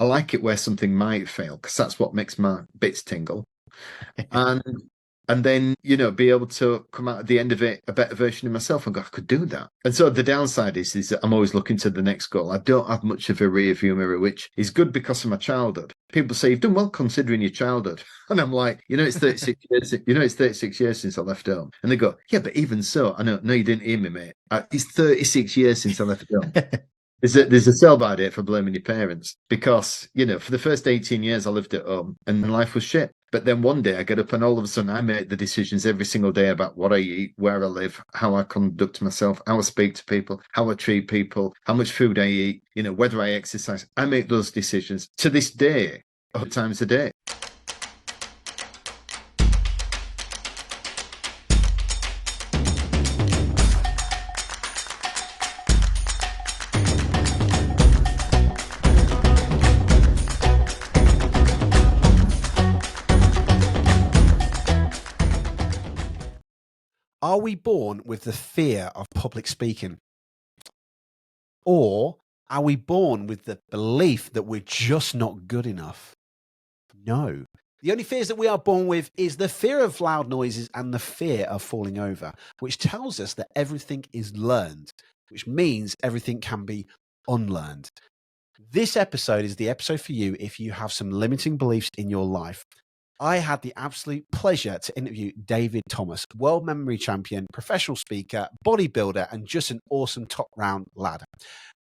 I like it where something might fail because that's what makes my bits tingle. And and then, be able to come out at the end of it a better version of myself and go, I could do that. And so the downside is that I'm always looking to the next goal. I don't have much of a rear view mirror, which is good because of my childhood. People say you've done well considering your childhood. And I'm like, it's 36 years, it's 36 years since I left home. And they go, yeah, but even so, I know, no, you didn't hear me, mate. It's 36 years since I left home. There's a sell-by date for blaming your parents because, for the first 18 years I lived at home and life was shit. But then one day I get up and all of a sudden I make the decisions every single day about what I eat, where I live, how I conduct myself, how I speak to people, how I treat people, how much food I eat, whether I exercise. I make those decisions to this day, 100 times a day. Are we born with the fear of public speaking? Or are we born with the belief that we're just not good enough? No. The only fears that we are born with is the fear of loud noises and the fear of falling over, which tells us that everything is learned, which means everything can be unlearned. This episode is the episode for you if you have some limiting beliefs in your life. I had the absolute pleasure to interview David Thomas, world memory champion, professional speaker, bodybuilder, and just an awesome top round lad.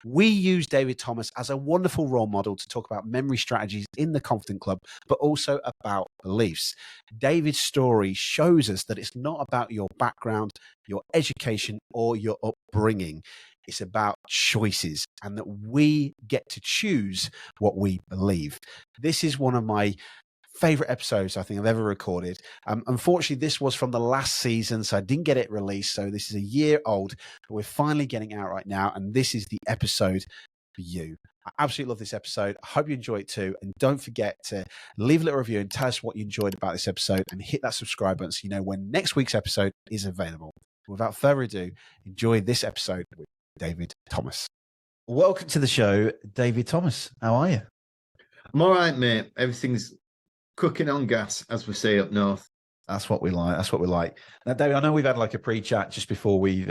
We use David Thomas as a wonderful role model to talk about memory strategies in the Confident Club, but also about beliefs. David's story shows us that it's not about your background, your education, or your upbringing. It's about choices and that we get to choose what we believe. This is one of my favorite episodes I think I've ever recorded. Unfortunately, this was from the last season, so I didn't get it released. So this is a year old, but we're finally getting out right now. And this is the episode for you. I absolutely love this episode. I hope you enjoy it too. And don't forget to leave a little review and tell us what you enjoyed about this episode and hit that subscribe button so you know when next week's episode is available. Without further ado, enjoy this episode with David Thomas. Welcome to the show, David Thomas. How are you? I'm all right, mate. Everything's cooking on gas, as we say up north. That's what we like. That's what we like. Now, David, I know we've had like a pre-chat just before we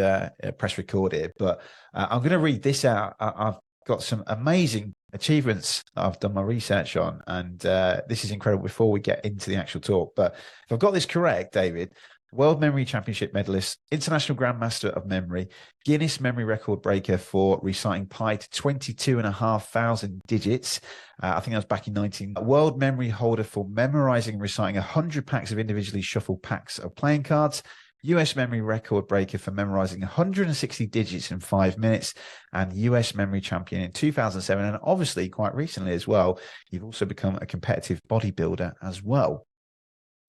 press record here, but I'm going to read this out. I've got some amazing achievements I've done my research on, and this is incredible before we get into the actual talk. But if I've got this correct, David, World Memory Championship medalist, International Grandmaster of Memory, Guinness Memory Record breaker for reciting pi to 22,500 digits. I think that was back in 19. World memory holder for memorizing and reciting 100 packs of individually shuffled packs of playing cards. US memory record breaker for memorizing 160 digits in 5 minutes, and US memory champion in 2007. And obviously, quite recently as well, you've also become a competitive bodybuilder as well.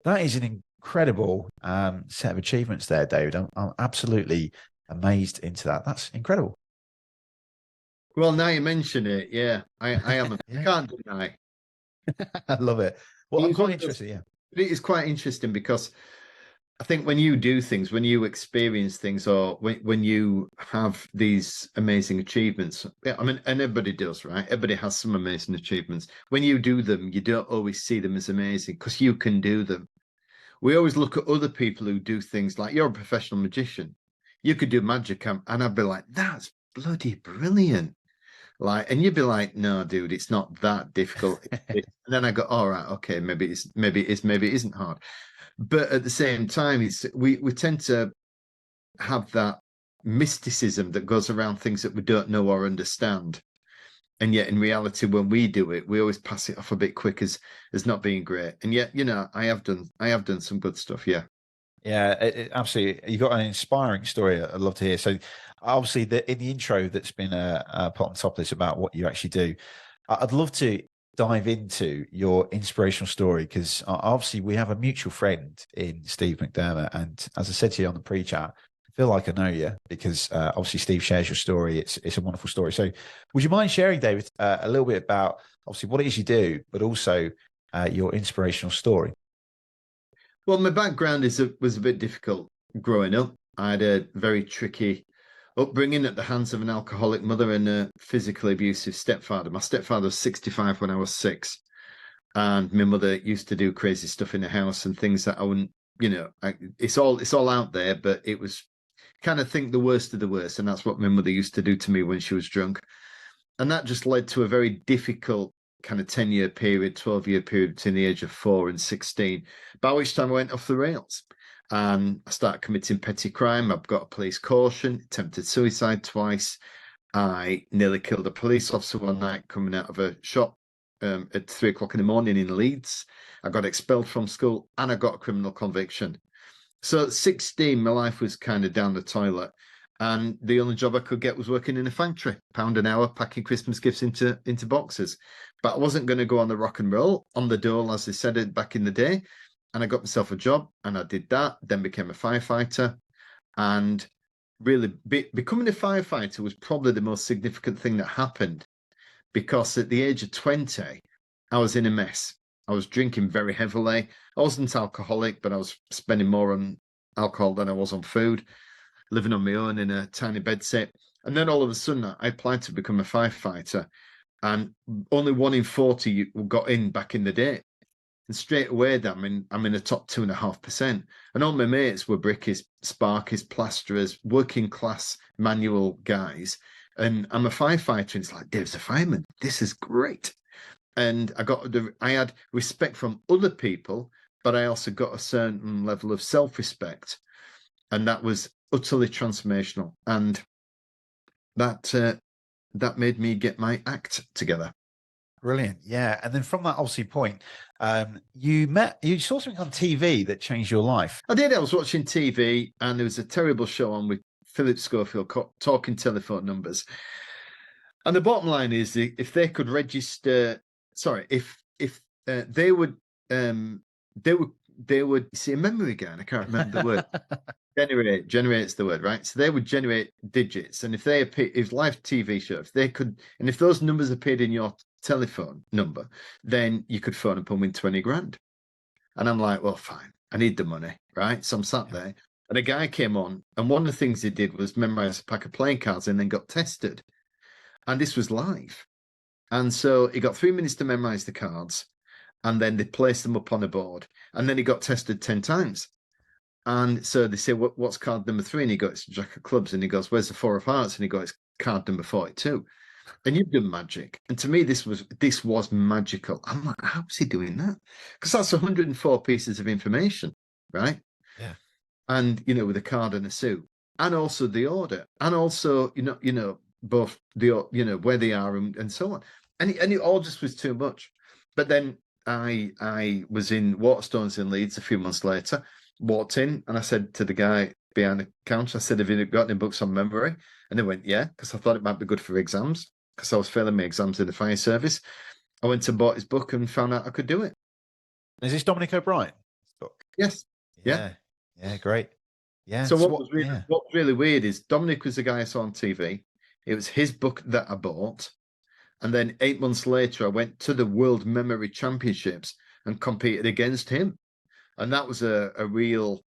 That is an incredible set of achievements there, David. I'm absolutely amazed into that. That's incredible. Well, now you mention it, yeah, I am. I can't deny. I love it. Well, I'm quite interested. Yeah, it is quite interesting because I think when you do things, when you experience things, or when you have these amazing achievements, I mean, and everybody does, right? Everybody has some amazing achievements. When you do them, you don't always see them as amazing because you can do them. We always look at other people who do things like you're a professional magician. You could do magic, and I'd be like, that's bloody brilliant. Like, and you'd be like, no, dude, it's not that difficult. And then I go, all right, okay, maybe it isn't hard. But at the same time, we tend to have that mysticism that goes around things that we don't know or understand. And yet in reality, when we do it, we always pass it off a bit quick as not being great. And yet, I have done some good stuff. Yeah. Yeah, absolutely. You've got an inspiring story I'd love to hear. So obviously in the intro that's been put on top of this about what you actually do, I'd love to dive into your inspirational story because obviously we have a mutual friend in Steve McDermott. And as I said to you on the pre-chat, I feel like I know you because obviously Steve shares your story. It's a wonderful story. So would you mind sharing, David, a little bit about obviously what it is you do, but also your inspirational story? Well, my background was a bit difficult growing up. I had a very tricky upbringing at the hands of an alcoholic mother and a physically abusive stepfather. My stepfather was 65 when I was 6. And my mother used to do crazy stuff in the house and things that I wouldn't, it's all out there, but it was kind of think the worst of the worst. And that's what my mother used to do to me when she was drunk. And that just led to a very difficult kind of 10-year period, 12-year period between the age of 4 and 16, by which time I went off the rails. And I started committing petty crime. I've got a police caution, attempted suicide twice. I nearly killed a police officer one night coming out of a shop at 3 o'clock in the morning in Leeds. I got expelled from school and I got a criminal conviction. So at 16, my life was kind of down the toilet. And the only job I could get was working in a factory, £1 an hour, packing Christmas gifts into boxes. But I wasn't going to go on the rock and roll, on the dole, as they said it back in the day. And I got myself a job and I did that, then became a firefighter. And really becoming a firefighter was probably the most significant thing that happened, because at the age of 20, I was in a mess. I was drinking very heavily. I wasn't alcoholic, but I was spending more on alcohol than I was on food, living on my own in a tiny bedsit. And then all of a sudden, I applied to become a firefighter, and only 1 in 40 got in back in the day. And straight away, I'm in the top 2.5%. And all my mates were brickies, sparkies, plasterers, working class manual guys. And I'm a firefighter, and it's like, Dave's a fireman. This is great. And I had respect from other people, but I also got a certain level of self-respect. And that was utterly transformational. And that made me get my act together. Brilliant. Yeah. And then from that obviously point, you saw something on TV that changed your life. I did. I was watching TV and there was a terrible show on with Philip Schofield talking telephone numbers. And the bottom line is, if they could register, if they would see a memory again. I can't remember the word. Generates the word, right? So they would generate digits, and if live TV show, if they could, and if those numbers appeared in your telephone number, then you could phone up and win 20 grand. And I'm like, well, fine, I need the money, right? So I'm sat there, and a guy came on, and one of the things he did was memorize a pack of playing cards and then got tested. And this was live. And so he got 3 minutes to memorize the cards, and then they placed them up on a board, and then he got tested 10 times. And so they say, what's card number 3? And he goes, it's Jack of Clubs. And he goes, where's the 4 of Hearts? And he goes, it's card number 42. And you've done magic. And to me, this was magical. I'm like, how's he doing that? Because that's 104 pieces of information, right? Yeah. And, with a card and a suit. And also the order. And also, both the, where they are and so on. And it all just was too much. But then I was in Waterstones in Leeds a few months later, walked in, and I said to the guy behind the counter, I said, have you got any books on memory? And they went, yeah, because I thought it might be good for exams, because I was failing my exams in the fire service. I went and bought his book and found out I could do it. Is this Dominic O'Brien's book? Yes. Yeah, great. Yeah. So what was really weird is Dominic was the guy I saw on TV. It was his book that I bought. And then 8 months later, I went to the World Memory Championships and competed against him. And that was a real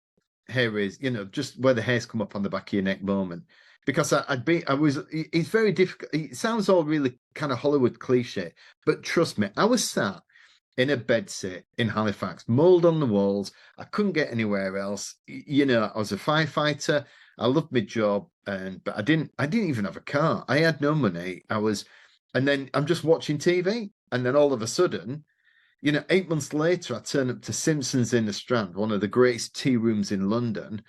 hair is, just where the hairs come up on the back of your neck moment. Because it's very difficult. It sounds all really kind of Hollywood cliche, but trust me, I was sat in a bedsit in Halifax, mold on the walls. I couldn't get anywhere else. I was a firefighter. I loved my job, but I didn't even have a car. I had no money. And then I'm just watching TV. And then all of a sudden, 8 months later, I turn up to Simpsons in the Strand, one of the greatest tea rooms in London.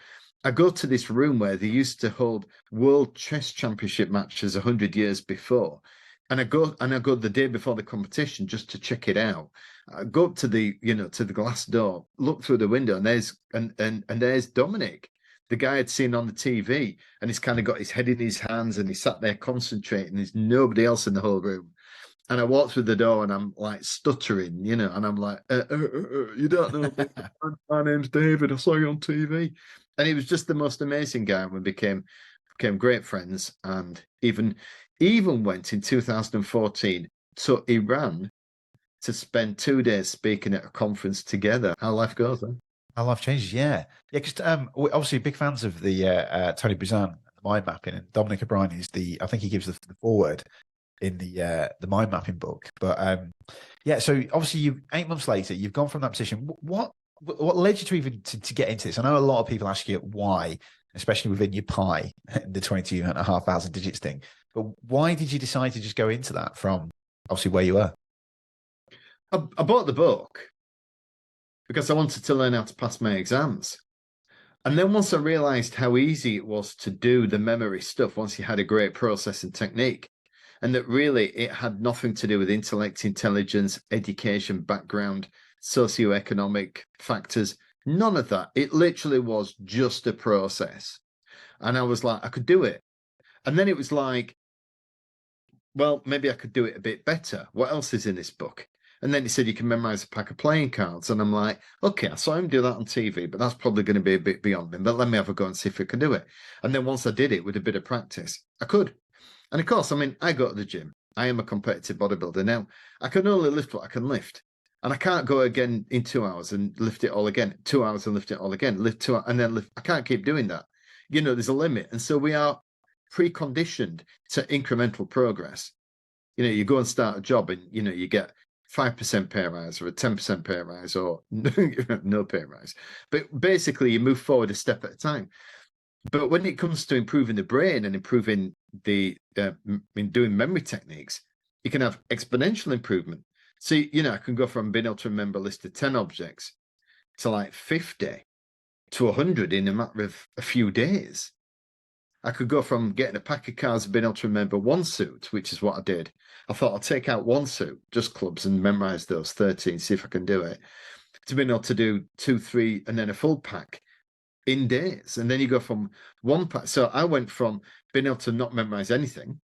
I go to this room where they used to hold World Chess Championship matches 100 years before. And I go the day before the competition just to check it out. I go up to the glass door, look through the window, and there's Dominic, the guy I'd seen on the TV, and he's kind of got his head in his hands and he sat there concentrating. There's nobody else in the whole room. And I walked through the door and I'm like stuttering, and I'm like, you don't know me. My name's David. I saw you on TV. And he was just the most amazing guy. And we became great friends, and even went in 2014 to Iran to spend 2 days speaking at a conference together. How life goes, huh? How life changes, yeah. Yeah, because we're obviously big fans of the Tony Buzan mind mapping, and Dominic O'Brien is I think he gives the foreword in the mind mapping book. But yeah, so obviously 8 months later, you've gone from that position. What led you to even to get into this? I know a lot of people ask you why, especially within your pie, the 22,500 digits thing. But why did you decide to just go into that from obviously where you were? I bought the book because I wanted to learn how to pass my exams. And then once I realized how easy it was to do the memory stuff, once you had a great process and technique, and that really it had nothing to do with intellect, intelligence, education, background, socioeconomic factors, none of that. It literally was just a process. And I was like, I could do it. And then it was like, well, maybe I could do it a bit better. What else is in this book? And then he said you can memorize a pack of playing cards. And I'm like, okay, I saw him do that on TV, but that's probably going to be a bit beyond me. But let me have a go and see if I can do it. And then once I did it with a bit of practice, I could. And of course, I mean, I go to the gym. I am a competitive bodybuilder. Now, I can only lift what I can lift. And I can't go again in 2 hours and lift it all again. 2 hours and lift it all again. Lift 2 and then lift. I can't keep doing that. You know, there's a limit. And so we are preconditioned to incremental progress. You know, you go and start a job and, you know, you get 5% pay rise or a 10% pay rise or no pay rise. But basically, you move forward a step at a time. But when it comes to improving the brain and improving the in doing memory techniques, you can have exponential improvement. So, you know, I can go from being able to remember a list of 10 objects to like 50 to 100 in a matter of a few days. I could go from getting a pack of cards and being able to remember one suit, which is what I did. I thought I'll take out one suit, just clubs, and memorize those 13, see if I can do it, to being able to do 2, 3, and then a full pack in days. And then you go from one pack. So I went from being able to not memorize anything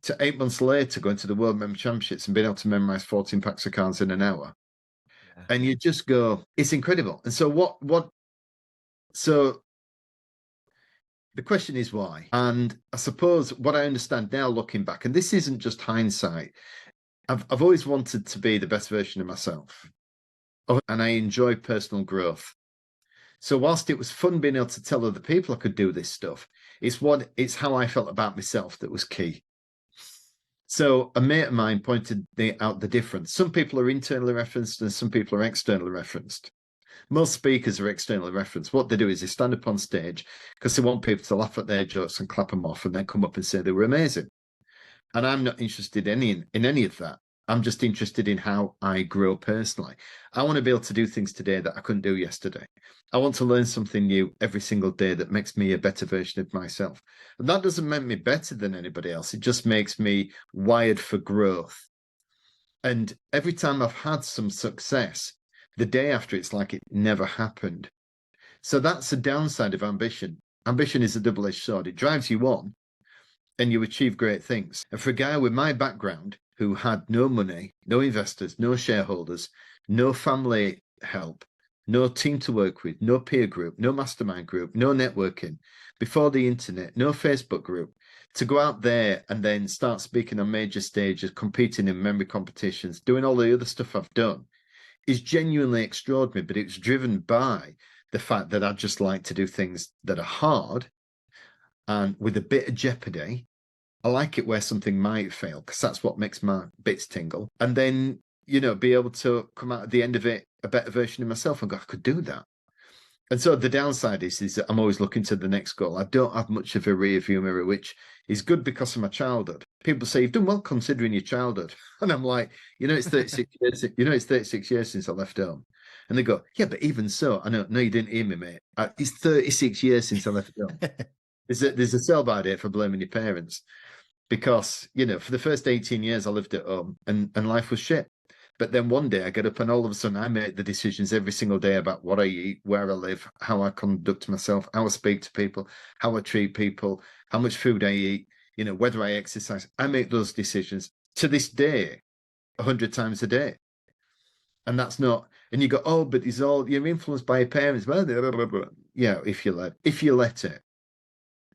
to 8 months later going to the World Memory Championships and being able to memorize 14 packs of cards in an hour. Yeah. And you just go, it's incredible. And so so the question is why? And I suppose what I understand now looking back, and this isn't just hindsight, I've always wanted to be the best version of myself. And I enjoy personal growth. So whilst it was fun being able to tell other people I could do this stuff, it's how I felt about myself that was key. So a mate of mine pointed out the difference. Some people are internally referenced and some people are externally referenced. Most speakers are externally referenced. What they do is they stand up on stage because they want people to laugh at their jokes and clap them off and then come up and say they were amazing. And I'm not interested in any of that. I'm just interested in how I grow personally. I want to be able to do things today that I couldn't do yesterday. I want to learn something new every single day that makes me a better version of myself. And that doesn't make me better than anybody else. It just makes me wired for growth. And every time I've had some success, the day after, it's like it never happened. So that's the downside of ambition. Ambition is a double-edged sword. It drives you on and you achieve great things. And for a guy with my background who had no money, no investors, no shareholders, no family help, no team to work with, no peer group, no mastermind group, no networking, before the internet, no Facebook group, to go out there and then start speaking on major stages, competing in memory competitions, doing all the other stuff I've done, is genuinely extraordinary. But it's driven by the fact that I just like to do things that are hard and with a bit of jeopardy. I like it where something might fail because that's what makes my bits tingle. And then, you know, be able to come out at the end of it a better version of myself and go, I could do that. And so the downside is that I'm always looking to the next goal. I don't have much of a rear view mirror, which is good because of my childhood. People say, you've done well considering your childhood. And I'm like, you know, it's 36 years. You know, it's 36 years since I left home. And they go, yeah, but even so, I know, no, you didn't hear me, mate. It's 36 years since I left home. There's a sell-by date for blaming your parents. Because, you know, for the first 18 years, I lived at home and life was shit. But then one day I get up and all of a sudden I make the decisions every single day about what I eat, where I live, how I conduct myself, how I speak to people, how I treat people, how much food I eat, you know, whether I exercise. I make those decisions to this day 100 times a day. And that's not, and you go, oh, but it's all, you're influenced by your parents. Well, blah, blah, blah. Yeah, if you let it.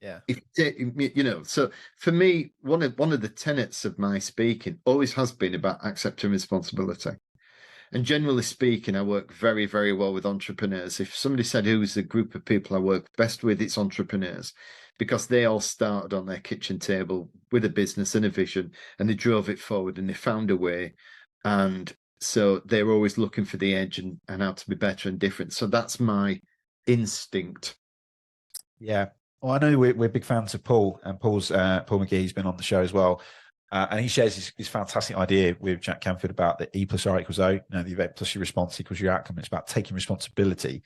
Yeah. You know, so for me, one of the tenets of my speaking always has been about accepting responsibility. And generally speaking, I work very, very well with entrepreneurs. If somebody said who's the group of people I work best with, it's entrepreneurs, because they all started on their kitchen table with a business and a vision, and they drove it forward and they found a way. And so they're always looking for the edge and how to be better and different. So that's my instinct. Yeah. Well, I know we're big fans of Paul, and Paul McGee. He's been on the show as well. And he shares his fantastic idea with Jack Canfield about the E plus R equals O. The event plus your response equals your outcome. It's about taking responsibility.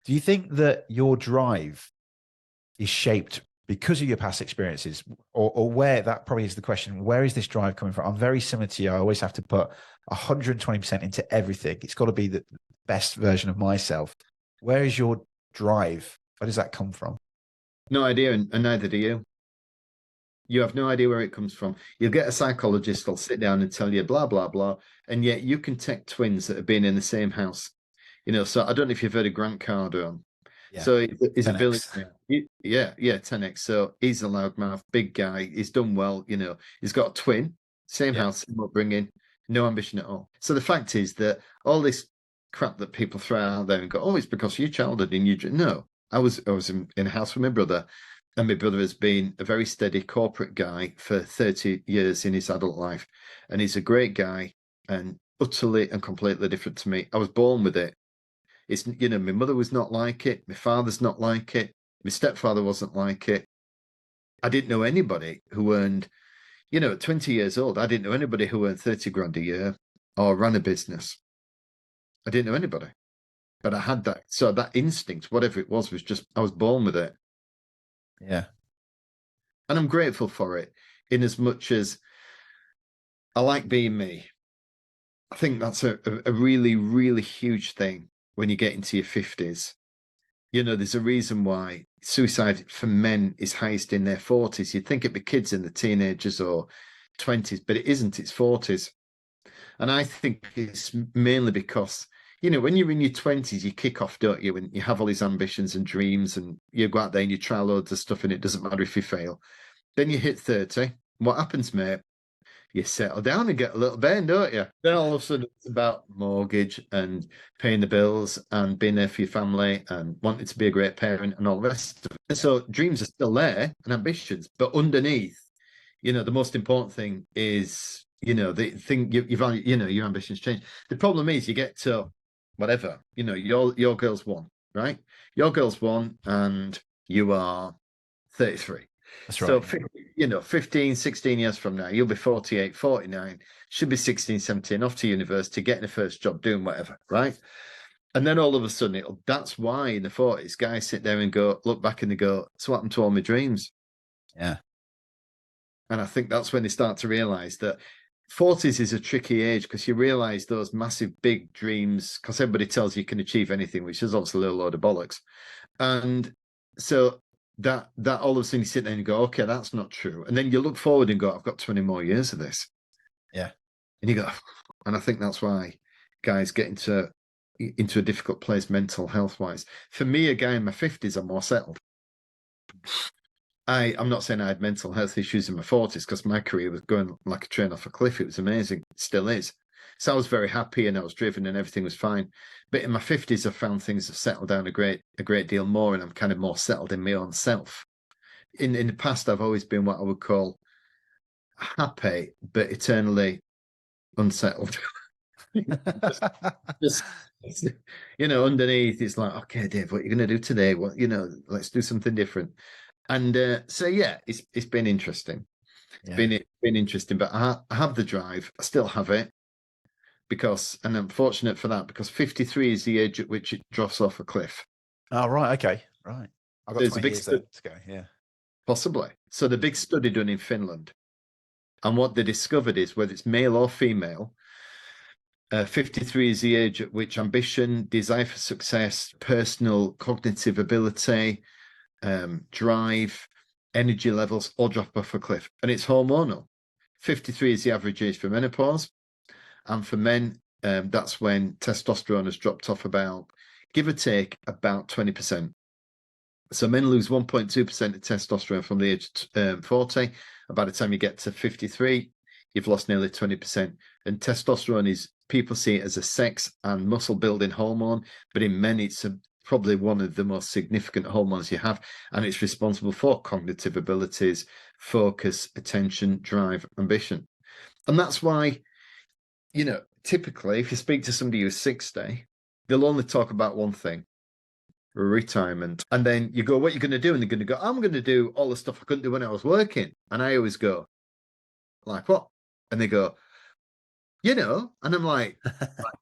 Do you think that your drive is shaped because of your past experiences, or where, that probably is the question, where is this drive coming from? I'm very similar to you. I always have to put 120% into everything. It's got to be the best version of myself. Where is your drive? Where does that come from? No idea, and neither do you. You have no idea where it comes from. You'll get a psychologist that'll sit down and tell you blah, blah, blah. And yet you can take twins that have been in the same house. So I don't know if you've heard of Grant Cardone. Yeah. So he's a 10X. village. Yeah, 10X. So he's a loudmouth, big guy. He's done well. He's got a twin, same house, same upbringing, no ambition at all. So the fact is that all this crap that people throw out there and go, oh, it's because of your childhood and no. I was in a house with my brother, and my brother has been a very steady corporate guy for 30 years in his adult life. And he's a great guy and utterly and completely different to me. I was born with it. It's, my mother was not like it. My father's not like it. My stepfather wasn't like it. I didn't know anybody who earned, at 20 years old, I didn't know anybody who earned 30 grand a year or ran a business. I didn't know anybody. But I had that. So that instinct, whatever it was just, I was born with it. Yeah. And I'm grateful for it, in as much as I like being me. I think that's a really, really huge thing when you get into your 50s. There's a reason why suicide for men is highest in their 40s. You'd think it'd be kids in the teenagers or 20s, but it isn't. It's 40s. And I think it's mainly because, when you're in your 20s, you kick off, don't you? And you have all these ambitions and dreams, and you go out there and you try loads of stuff, and it doesn't matter if you fail. Then you hit 30. What happens, mate? You settle down and get a little bend, don't you? Then all of a sudden it's about mortgage and paying the bills and being there for your family and wanting to be a great parent and all the rest of it. And so dreams are still there and ambitions, but underneath, the most important thing is, the thing you value, your ambitions change. The problem is you get to whatever, your girl's one, right? Your girl's one and you are 33. That's right. So, 15, 16 years from now, you'll be 48, 49, should be 16, 17, off to university, getting a first job, doing whatever, right? And then all of a sudden, that's why in the 40s, guys sit there and look back and they go, so what happened to all my dreams? Yeah. And I think that's when they start to realize that 40s is a tricky age, because you realize those massive, big dreams, because everybody tells you can achieve anything, which is obviously a little load of bollocks. And so that all of a sudden you sit there and you go, okay, that's not true. And then you look forward and go, I've got 20 more years of this. Yeah. And you go, and I think that's why guys get into a difficult place mental health wise. For me, a guy in my 50s, I'm more settled. I'm not saying I had mental health issues in my 40s, because my career was going like a train off a cliff. It was amazing. It still is. So I was very happy and I was driven and everything was fine. But in my 50s, I found things have settled down a great deal more, and I'm kind of more settled in my own self. In the past, I've always been what I would call happy, but eternally unsettled. just underneath, it's like, okay, Dave, what are you going to do today? What, let's do something different. And so, yeah, it's been interesting. It's been interesting, but I have the drive. I still have it. And I'm fortunate for that, because 53 is the age at which it drops off a cliff. Oh, right. Okay. Right. I've got 20 years to go. Yeah. Possibly. So the big study done in Finland, and what they discovered is, whether it's male or female, 53 is the age at which ambition, desire for success, personal cognitive ability, drive, energy levels all drop off a cliff. And it's hormonal. 53 is the average age for menopause. And for men, that's when testosterone has dropped off about, give or take, about 20%. So men lose 1.2% of testosterone from the age of 40. By the time you get to 53, you've lost nearly 20%. And testosterone is people see it as a sex and muscle building hormone, but in men, it's probably one of the most significant hormones you have, and it's responsible for cognitive abilities, focus, attention, drive, ambition. And that's why, typically, if you speak to somebody who's 60, they'll only talk about one thing: retirement. And then you go, what are you going to do? And they're going to go, I'm going to do all the stuff I couldn't do when I was working. And I always go, like what? And they go, and I'm like,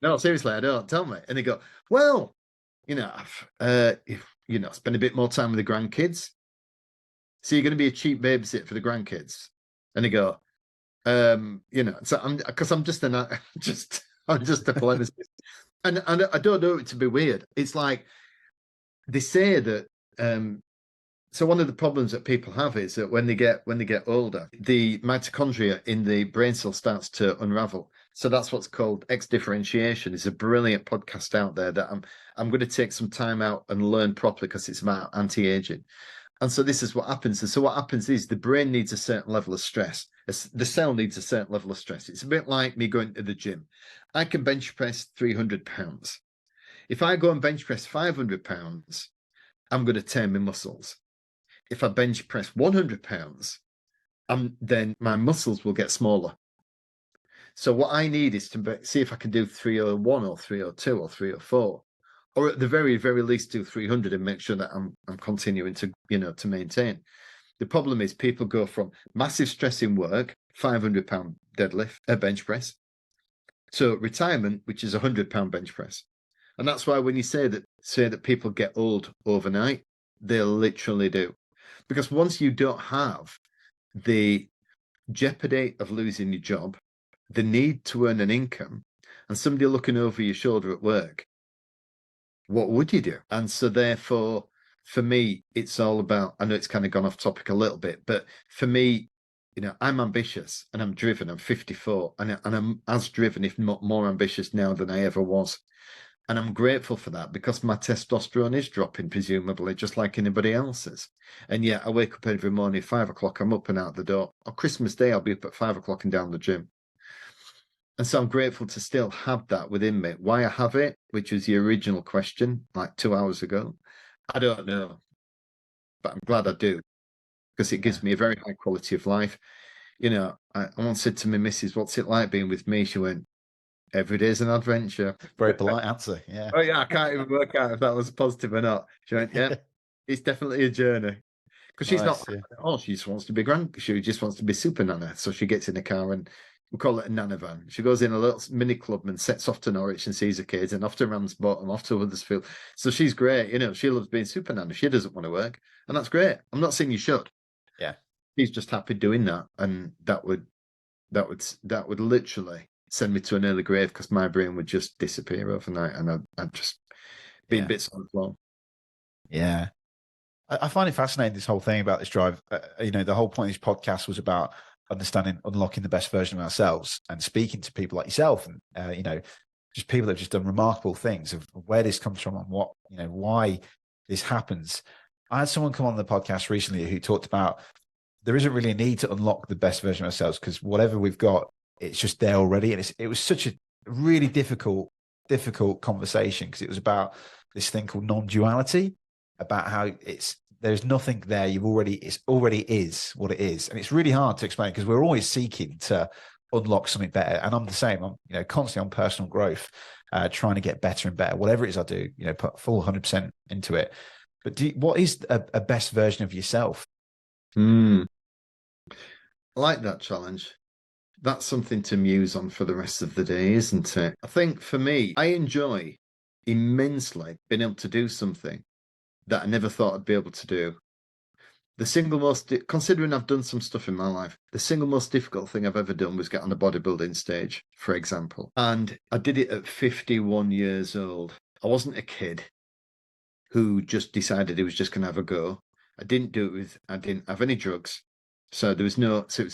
no, seriously, I don't, tell me. And they go, well, spend a bit more time with the grandkids. So you're going to be a cheap babysitter for the grandkids. And they go, so I'm just a polemicist. And I don't know it to be weird. It's like, they say that so one of the problems that people have is that when they get older, the mitochondria in the brain cell starts to unravel. So that's what's called X-differentiation. It's a brilliant podcast out there that I'm going to take some time out and learn properly, because it's about anti-aging. And so this is what happens. And so what happens is the brain needs a certain level of stress. The cell needs a certain level of stress. It's a bit like me going to the gym. I can bench press 300 pounds. If I go and bench press 500 pounds, I'm going to tear my muscles. If I bench press 100 pounds, then my muscles will get smaller. So what I need is to see if I can do 301 or 302 or 304, or at the very, very least do 300, and make sure that I'm continuing to maintain. The problem is people go from massive stress in work, 500 pound deadlift, bench press, to retirement, which is 100 pound bench press. And that's why when you say that people get old overnight, they literally do. Because once you don't have the jeopardy of losing your job, the need to earn an income, and somebody looking over your shoulder at work, what would you do? And so therefore, for me, it's all about, I know it's kind of gone off topic a little bit, but for me, I'm ambitious and I'm driven. I'm 54 and I'm as driven, if not more ambitious now than I ever was. And I'm grateful for that, because my testosterone is dropping, presumably, just like anybody else's. And yet I wake up every morning at 5 o'clock, I'm up and out the door. On Christmas Day, I'll be up at 5 o'clock and down the gym. And so I'm grateful to still have that within me. Why I have it, which was the original question like 2 hours ago, I don't know. But I'm glad I do, because it gives me a very high quality of life. I once said to my missus, what's it like being with me? She went, every day's an adventure. Very polite answer. Yeah. Oh yeah, I can't even work out if that was positive or not. She went, yeah, it's definitely a journey. Because she's Nice, not, yeah. she just wants to be she just wants to be super nana. So she gets in a car, and we call it a nana van. She goes in a little mini club and sets off to Norwich and sees her kids, and off to Ramsbottom, off to Huddersfield. So she's great. She loves being super nana. She doesn't want to work, and that's great. I'm not saying you should. Yeah. She's just happy doing that, and that would literally send me to an early grave, because my brain would just disappear overnight, and I'd just be in bits on the floor. Yeah. I find it fascinating, this whole thing about this drive. The whole point of this podcast was about unlocking the best version of ourselves, and speaking to people like yourself, and just people that have just done remarkable things, of where this comes from and what, why this happens. I had someone come on the podcast recently who talked about there isn't really a need to unlock the best version of ourselves, because whatever we've got, it's just there already. And it was such a really difficult conversation, because it was about this thing called non-duality, about how there's nothing there. It already is what it is. And it's really hard to explain, because we're always seeking to unlock something better. And I'm the same. I'm constantly on personal growth, trying to get better and better. Whatever it is I do, put full 100% into it. But what is a best version of yourself? I like that challenge. That's something to muse on for the rest of the day, isn't it? I think for me, I enjoy immensely being able to do something that I never thought I'd be able to do. Considering I've done some stuff in my life, the single most difficult thing I've ever done was get on a bodybuilding stage, for example. And I did it at 51 years old. I wasn't a kid who just decided he was just going to have a go. I didn't have any drugs. So it was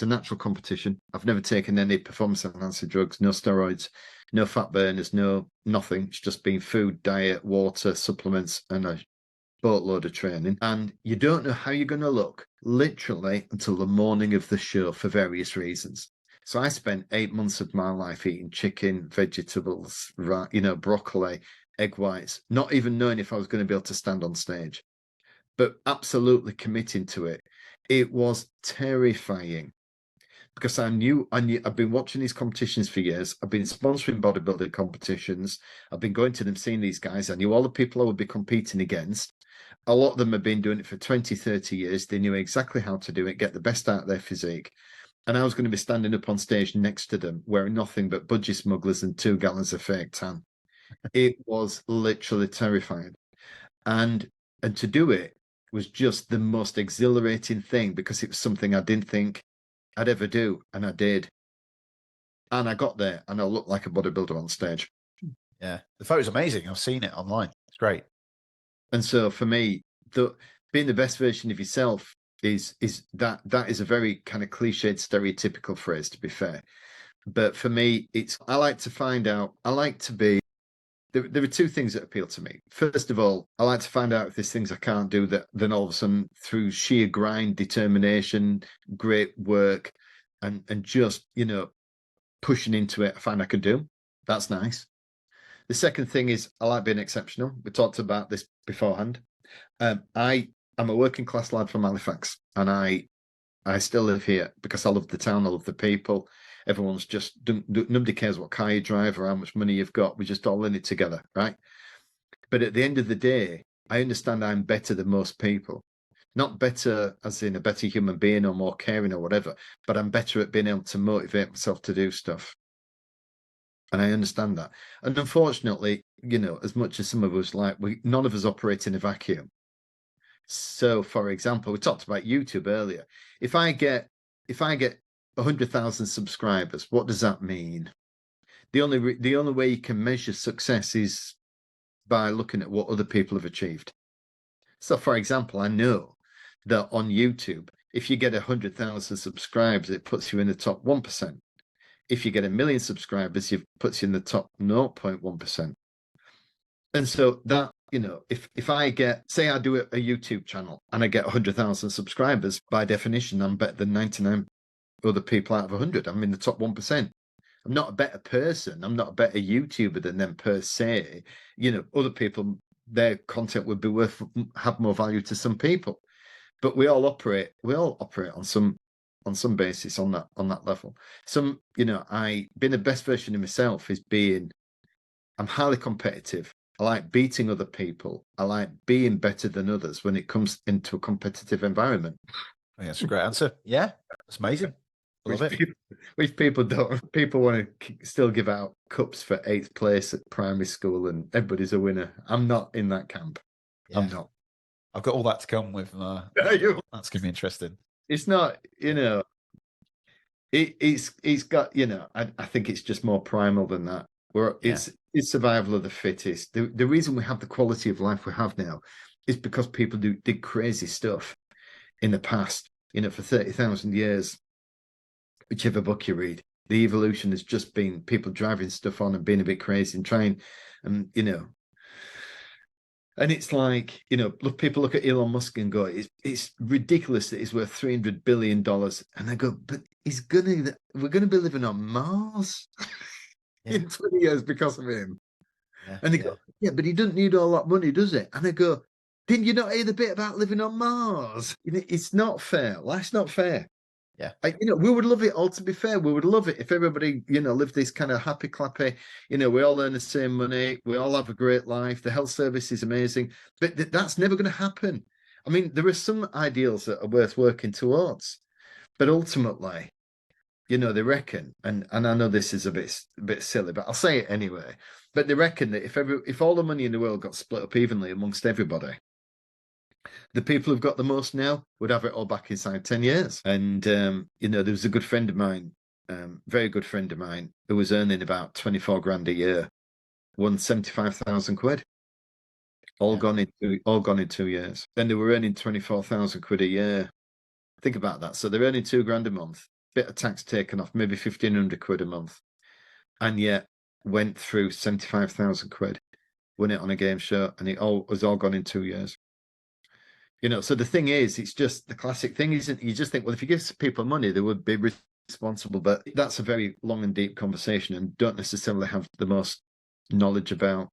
a natural competition. I've never taken any performance enhancing drugs, no steroids, no fat burners, nothing. It's just been food, diet, water, supplements, and a boatload of training. And you don't know how you're going to look literally until the morning of the show, for various reasons. So I spent 8 months of my life eating chicken, vegetables, broccoli, egg whites, not even knowing if I was going to be able to stand on stage, but absolutely committing to it. It was terrifying because I knew I've been watching these competitions for years. I've been sponsoring bodybuilding competitions. I've been going to them, seeing these guys. I knew all the people I would be competing against. A lot of them have been doing it for 20, 30 years. They knew exactly how to do it, get the best out of their physique. And I was going to be standing up on stage next to them, wearing nothing but budgie smugglers and 2 gallons of fake tan. It was literally terrifying. And to do it was just the most exhilarating thing because it was something I didn't think I'd ever do, and I did. And I got there, and I looked like a bodybuilder on stage. Yeah, the photo's amazing. I've seen it online. It's great. And so for me, being the best version of yourself is that is a very kind of cliched, stereotypical phrase, to be fair. But for me, I like to find out. I like to be. There are two things that appeal to me. First of all, I like to find out if there's things I can't do that then all of a sudden, through sheer grind, determination, great work, and just pushing into it, I find I can do. That's nice. The second thing is I like being exceptional. We talked about this beforehand. I'm a working class lad from Halifax, and I still live here because I love the town, I love the people. Everyone's just, nobody cares what car you drive or how much money you've got. We're just all in it together, right? But at the end of the day, I understand I'm better than most people. Not better as in a better human being or more caring or whatever, but I'm better at being able to motivate myself to do stuff. And I understand that. And unfortunately, as much as some of us none of us operate in a vacuum. So, for example, we talked about YouTube earlier. If I get 100,000 subscribers, what does that mean? The only way you can measure success is by looking at what other people have achieved. So, for example, I know that on YouTube, if you get 100,000 subscribers, it puts you in the top 1%. If you get 1 million subscribers, it puts you in the top 0.1%. And so that, if I say I do a YouTube channel and I get 100,000 subscribers, by definition, I'm better than 99 other people out of 100. I'm in the top 1%. I'm not a better person. I'm not a better YouTuber than them per se. Other people, their content would be have more value to some people. But we all operate on some basis on that level. Being the best version of myself is I'm highly competitive. I like beating other people. I like being better than others when it comes into a competitive environment. I think that's a great answer. Yeah, that's amazing. I love it. Which people don't. People want to still give out cups for 8th place at primary school and everybody's a winner. I'm not in that camp. Yeah. I'm not. I've got all that to come with. That's going to be interesting. It's not, it's got, I think it's just more primal than that. It's survival of the fittest. The reason we have the quality of life we have now is because people did crazy stuff in the past, for 30,000 years. Whichever book you read, the evolution has just been people driving stuff on and being a bit crazy and trying, and and it's like, people look at Elon Musk and go, it's ridiculous that he's worth $300 billion. And I go, but we're going to be living on Mars in 20 years because of him. Yeah, and they go, yeah, but he doesn't need all that money, does it? And I go, didn't you not hear the bit about living on Mars? It's not fair. Life's not fair. Yeah. We would love it all, to be fair. We would love it if everybody, lived this kind of happy clappy, we all earn the same money. We all have a great life. The health service is amazing, but that's never going to happen. I mean, there are some ideals that are worth working towards, but ultimately, they reckon, and I know this is a bit silly, but I'll say it anyway. But they reckon that if all the money in the world got split up evenly amongst everybody, the people who've got the most now would have it all back inside 10 years. And, there was a good friend of mine, very good friend of mine, who was earning about 24 grand a year, won 75,000 quid, all gone in 2 years. Then they were earning 24,000 quid a year. Think about that. So they're earning 2 grand a month, bit of tax taken off, maybe 1,500 quid a month. And yet went through 75,000 quid, won it on a game show, and it was all gone in 2 years. So the thing is, it's just the classic thing, isn't it? You just think, well, if you give people money, they would be responsible. But that's a very long and deep conversation, and don't necessarily have the most knowledge about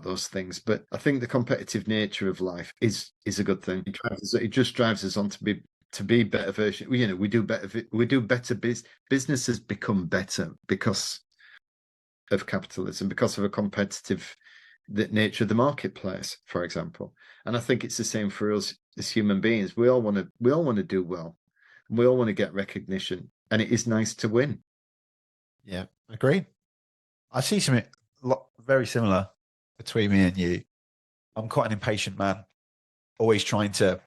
those things. But I think the competitive nature of life is a good thing. It just drives us on to be better version. You know, we do better. Businesses become better because of capitalism, because of a competitive nature of the marketplace, for example. And I think it's the same for us as human beings. We all want to do well. We all want to get recognition, and it is nice to win. Yeah, agree. I see something very similar between me and you. I'm quite an impatient man, always trying to.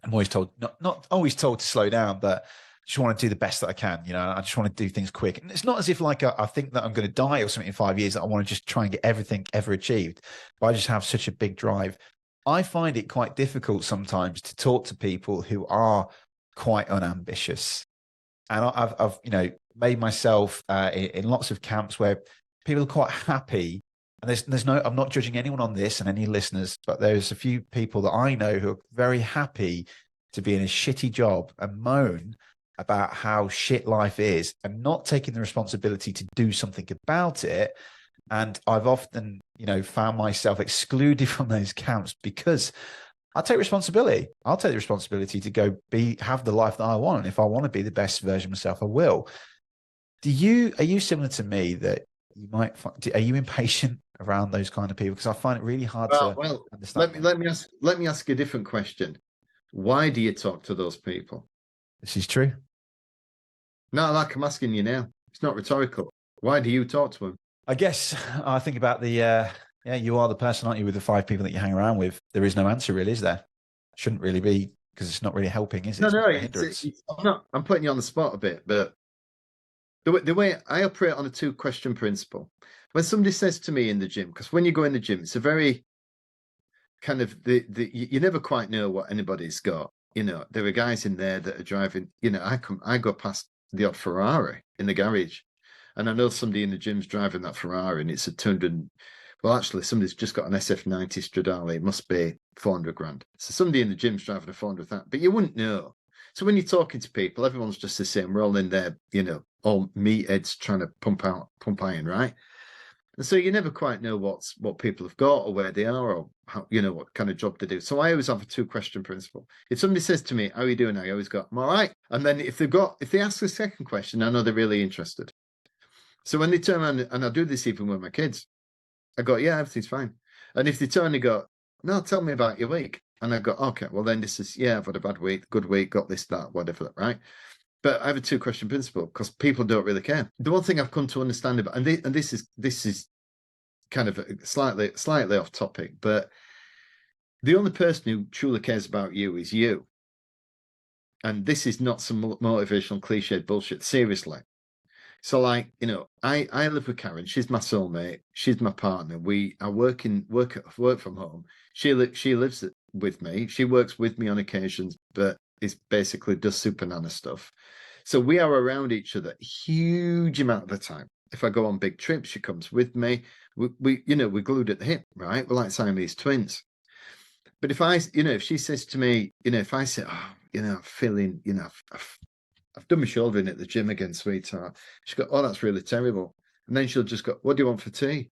I'm always told, not always told to slow down, but just want to do the best that I can. You know, I just want to do things quick. And it's not as if like I think that I'm going to die or something in 5 years, that I want to just try and get everything ever achieved. But I just have such a big drive. I find it quite difficult sometimes to talk to people who are quite unambitious. And I've made myself in lots of camps where people are quite happy. And there's no, I'm not judging anyone on this and any listeners, but there's a few people that I know who are very happy to be in a shitty job and moan about how shit life is and not taking the responsibility to do something about it. And I've often, found myself excluded from those camps because I take responsibility. I'll take the responsibility to go have the life that I want. And if I want to be the best version of myself, I will. Are you similar to me that you might are you impatient around those kind of people? Because I find it really hard to understand. Let me ask you a different question. Why do you talk to those people? This is true. No, like I'm asking you now. It's not rhetorical. Why do you talk to them? I guess I think about you are the person, aren't you, with the 5 people that you hang around with. There is no answer, really, is there? Shouldn't really be, because it's not really helping, is it? I'm putting you on the spot a bit, but the way I operate on a 2-question principle. When somebody says to me in the gym, because when you go in the gym, it's a very kind of you never quite know what anybody's got. There are guys in there that are driving. I go past the odd Ferrari in the garage, and I know somebody in the gym's driving that Ferrari, and it's a 200. Well, actually, somebody's just got an SF90 Stradale. It must be 400 grand. So somebody in the gym's driving a 400 that, but you wouldn't know. So when you're talking to people, everyone's just the same. We're all in there, all meatheads trying to pump iron, right? And so you never quite know what people have got or where they are or how, what kind of job they do. So I always have a 2-question principle. If somebody says to me, "How are you doing?" I always go, "I'm all right." And then if they ask the second question, I know they're really interested. So when they turn around, and I do this even with my kids, I go, "Yeah, everything's fine." And if they turn and go, "No, tell me about your week," and I go, "Okay, well then this is, I've had a bad week, good week, got this, that, whatever," right? But I have a 2-question principle because people don't really care. The one thing I've come to understand about, and this is kind of slightly off topic, but the only person who truly cares about you is you. And this is not some motivational cliche bullshit. Seriously. So I live with Karen. She's my soulmate. She's my partner. I work from home. She lives with me. She works with me on occasions, but is basically does super nana stuff. So we are around each other a huge amount of the time. If I go on big trips, she comes with me. We're glued at the hip, right? We're like Siamese twins. But if she says to me, if I say, "Oh, I'm feeling, I've done my shoulder in at the gym again, sweetheart," she'll go, "Oh, that's really terrible." And then she'll just go, "What do you want for tea?"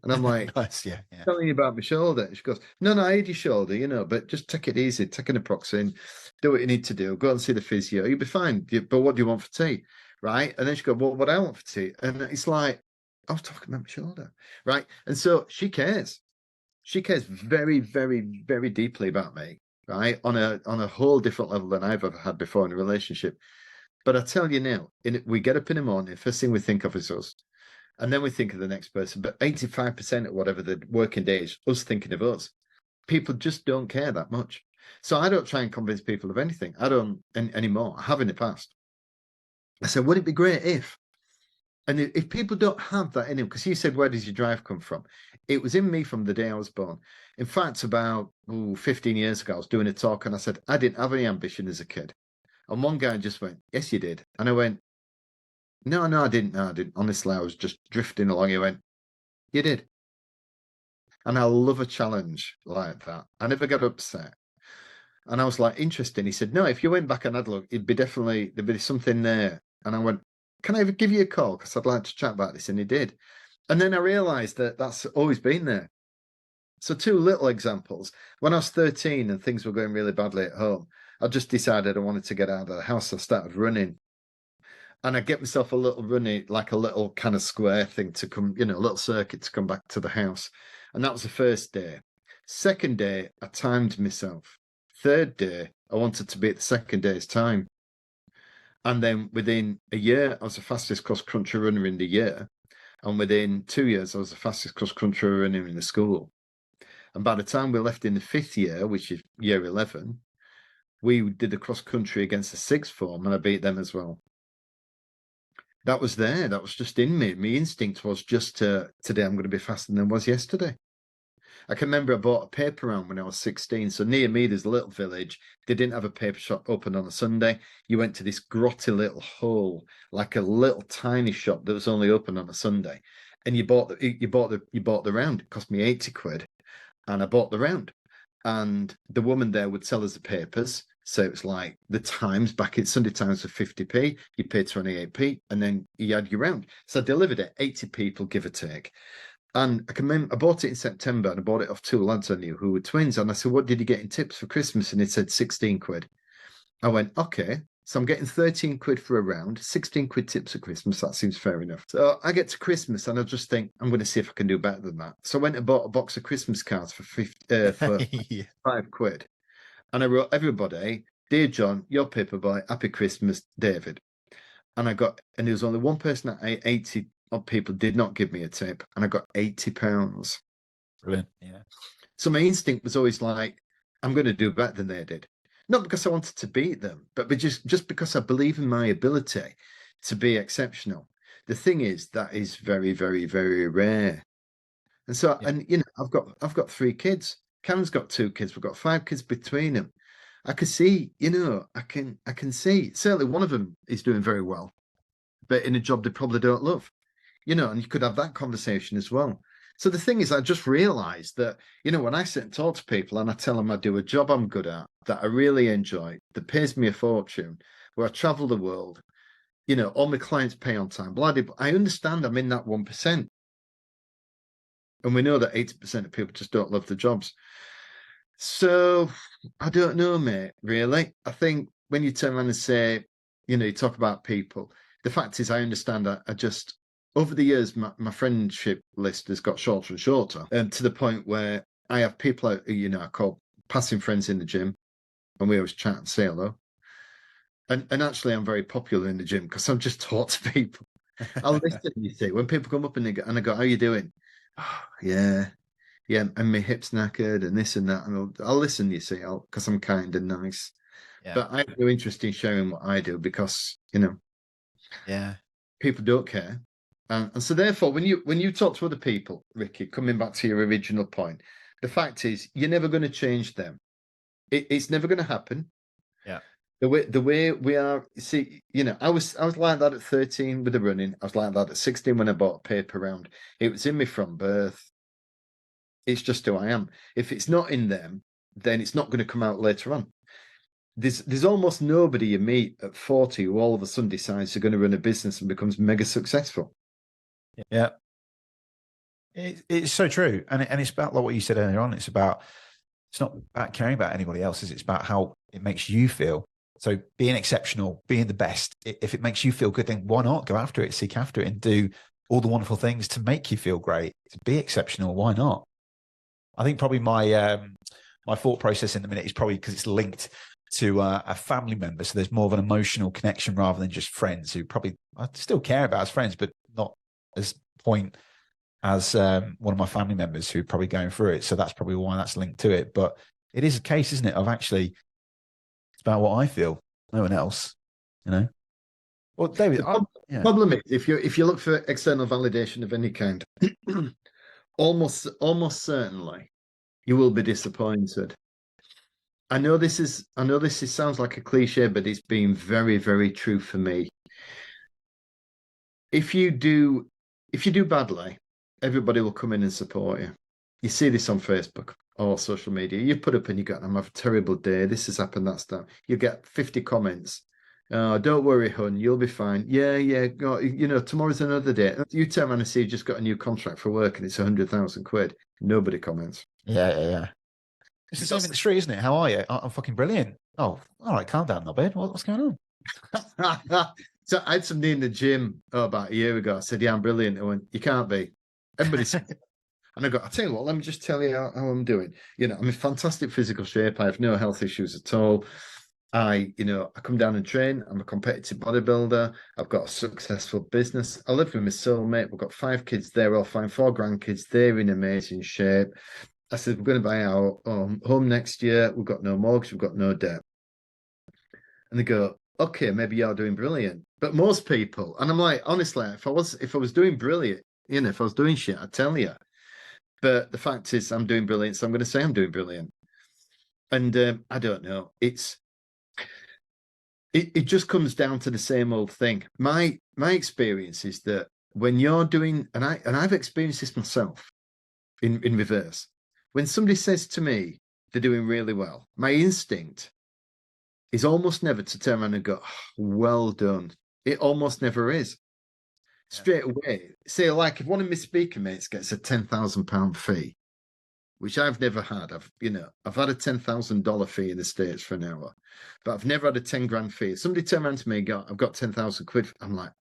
And I'm like, nice, yeah. "Telling you about my shoulder." And she goes, No, I hate your shoulder, but just take it easy, take an naproxen, do what you need to do, go and see the physio, you'll be fine. But what do you want for tea? Right? And then she goes, "Well, what I want for tea?" And it's like, I was talking about my shoulder, right? And so she cares. She cares very, very, very deeply about me, right? On a whole different level than I've ever had before in a relationship. But I tell you now, we get up in the morning, first thing we think of is us. And then we think of the next person. But 85% of whatever the working day is, us thinking of us. People just don't care that much. So I don't try and convince people of anything. I don't anymore. I have in the past. I said, would it be great if? And if people don't have that in them, because you said, where does your drive come from? It was in me from the day I was born. In fact, about 15 years ago, I was doing a talk and I said, I didn't have any ambition as a kid. And one guy just went, "Yes, you did." And I went, No, I didn't. No, I didn't. Honestly, I was just drifting along. He went, "You did." And I love a challenge like that. I never got upset. And I was like, interesting. He said, "No, if you went back and had a look, there'd be something there And I went, can I give you a call? Because I'd like to chat about this. And he did. And then I realized that that's always been there. So 2 little examples. When I was 13 and things were going really badly at home, I just decided I wanted to get out of the house. I started running. And I get myself a little running, like a little kind of square thing to come, a little circuit to come back to the house. And that was the first day. Second day, I timed myself. Third day, I wanted to be at the second day's time. And then within a year, I was the fastest cross-country runner in the year. And within 2 years, I was the fastest cross-country runner in the school. And by the time we left in the 5th year, which is year 11, we did the cross-country against the 6th form, and I beat them as well. That was there. That was just in me. My instinct was just today I'm going to be faster than I was yesterday. I can remember I bought a paper round when I was 16. So near me, there's a little village. They didn't have a paper shop open on a Sunday. You went to this grotty little hole, like a little tiny shop that was only open on a Sunday. And you bought the round. It cost me 80 quid. And I bought the round. And the woman there would sell us the papers. So it was like the Times back in Sunday Times for 50p. You paid 28p, and then you had your round. So I delivered it, 80 people, give or take. And I can remember, I bought it in September, and I bought it off 2 lads I knew who were twins. And I said, what did you get in tips for Christmas? And it said 16 quid. I went, okay. So I'm getting 13 quid for a round, 16 quid tips at Christmas. That seems fair enough. So I get to Christmas and I just think, I'm going to see if I can do better than that. So I went and bought a box of Christmas cards for 5 quid. And I wrote, everybody, dear John, your paper boy, happy Christmas, David. And there was only one person that 80 odd people did not give me a tip. And I got £80. Brilliant. Yeah. So my instinct was always like, I'm going to do better than they did. Not because I wanted to beat them, but just because I believe in my ability to be exceptional. The thing is, that is very, very, very rare. And so, Yeah. and I've got 3 kids. Karen's got 2 kids. We've got 5 kids between them. I can see, I can see. Certainly, one of them is doing very well, but in a job they probably don't love. And you could have that conversation as well. So the thing is, I just realized that, when I sit and talk to people and I tell them I do a job I'm good at, that I really enjoy, that pays me a fortune, where I travel the world, all my clients pay on time, bloody, I understand I'm in that 1%. And we know that 80% of people just don't love the jobs. So I don't know, mate, really. I think when you turn around and say, you talk about people, the fact is I understand I just, over the years, my friendship list has got shorter and shorter, to the point where I have people out, I call passing friends in the gym, and we always chat and say hello. And actually, I'm very popular in the gym because I'm just taught to people. I'll listen, you see, when people come up and I go, how you doing? Oh, yeah, and my hip's knackered and this and that. And I'll listen, you see, because I'm kind and nice. Yeah. But I have no interest in sharing what I do because, yeah, people don't care. And so therefore, when you talk to other people, Ricky, coming back to your original point, the fact is you're never going to change them. It's never going to happen. Yeah. The way we are, see, I was like that at 13 with the running. I was like that at 16 when I bought a paper round. It was in me from birth. It's just who I am. If it's not in them, then it's not going to come out later on. There's almost nobody you meet at 40 who all of a sudden decides they're going to run a business and becomes mega successful. Yeah, it's so true, and it's about like what you said earlier on. It's not about caring about anybody else's. It's about how it makes you feel. So being exceptional, being the best. If it makes you feel good, then why not go after it, seek after it, and do all the wonderful things to make you feel great. To be exceptional, why not? I think probably my thought process in the minute is probably because it's linked to a family member, so there's more of an emotional connection rather than just friends who probably I still care about as friends, but not as point as one of my family members who are probably going through it. So that's probably why that's linked to it. But it is a case, isn't it, of actually it's about what I feel, no one else, Well, David, the problem is if you look for external validation of any kind, almost certainly you will be disappointed. I know this sounds like a cliche, but it's been very, very true for me. If you do badly, everybody will come in and support you. You see this on Facebook or social media. You put up and you go, I'm having a terrible day. This has happened, that's that. You get 50 comments Oh, don't worry, hun. You'll be fine. Yeah. Go, tomorrow's another day. You turn around and see you just got a new contract for work and it's 100,000 quid. Nobody comments. Yeah. It's the same in the street, isn't it? How are you? I'm fucking brilliant. Oh, all right, calm down, knobhead. What's going on? So I had somebody in the gym about a year ago. I said, "Yeah, I'm brilliant." I went, "You can't be." Everybody's and I go, "I'll tell you what. Let me just tell you how I'm doing. I'm in fantastic physical shape. I have no health issues at all. I come down and train. I'm a competitive bodybuilder. I've got a successful business. I live with my soulmate. We've got 5 kids. They're all fine. 4 grandkids. They're in amazing shape." I said, "We're going to buy our home next year. We've got no mortgage. We've got no debt." And they go, "Okay, maybe you're doing brilliant." But most people, and I'm like, honestly, if I was doing brilliant, if I was doing shit, I'd tell you. But the fact is, I'm doing brilliant, so I'm going to say I'm doing brilliant. And I don't know. It just comes down to the same old thing. My experience is that when you're doing, and I've experienced this myself in reverse. When somebody says to me they're doing really well, my instinct is almost never to turn around and go, "Oh, well done." It almost never is. Straight away. Say, like, if one of my speaker mates gets a £10,000 fee, which I've never had. I've had a $10,000 fee in the States for an hour, but I've never had a 10 grand fee. If somebody turned around to me and go, "I've got 10,000 quid." I'm like,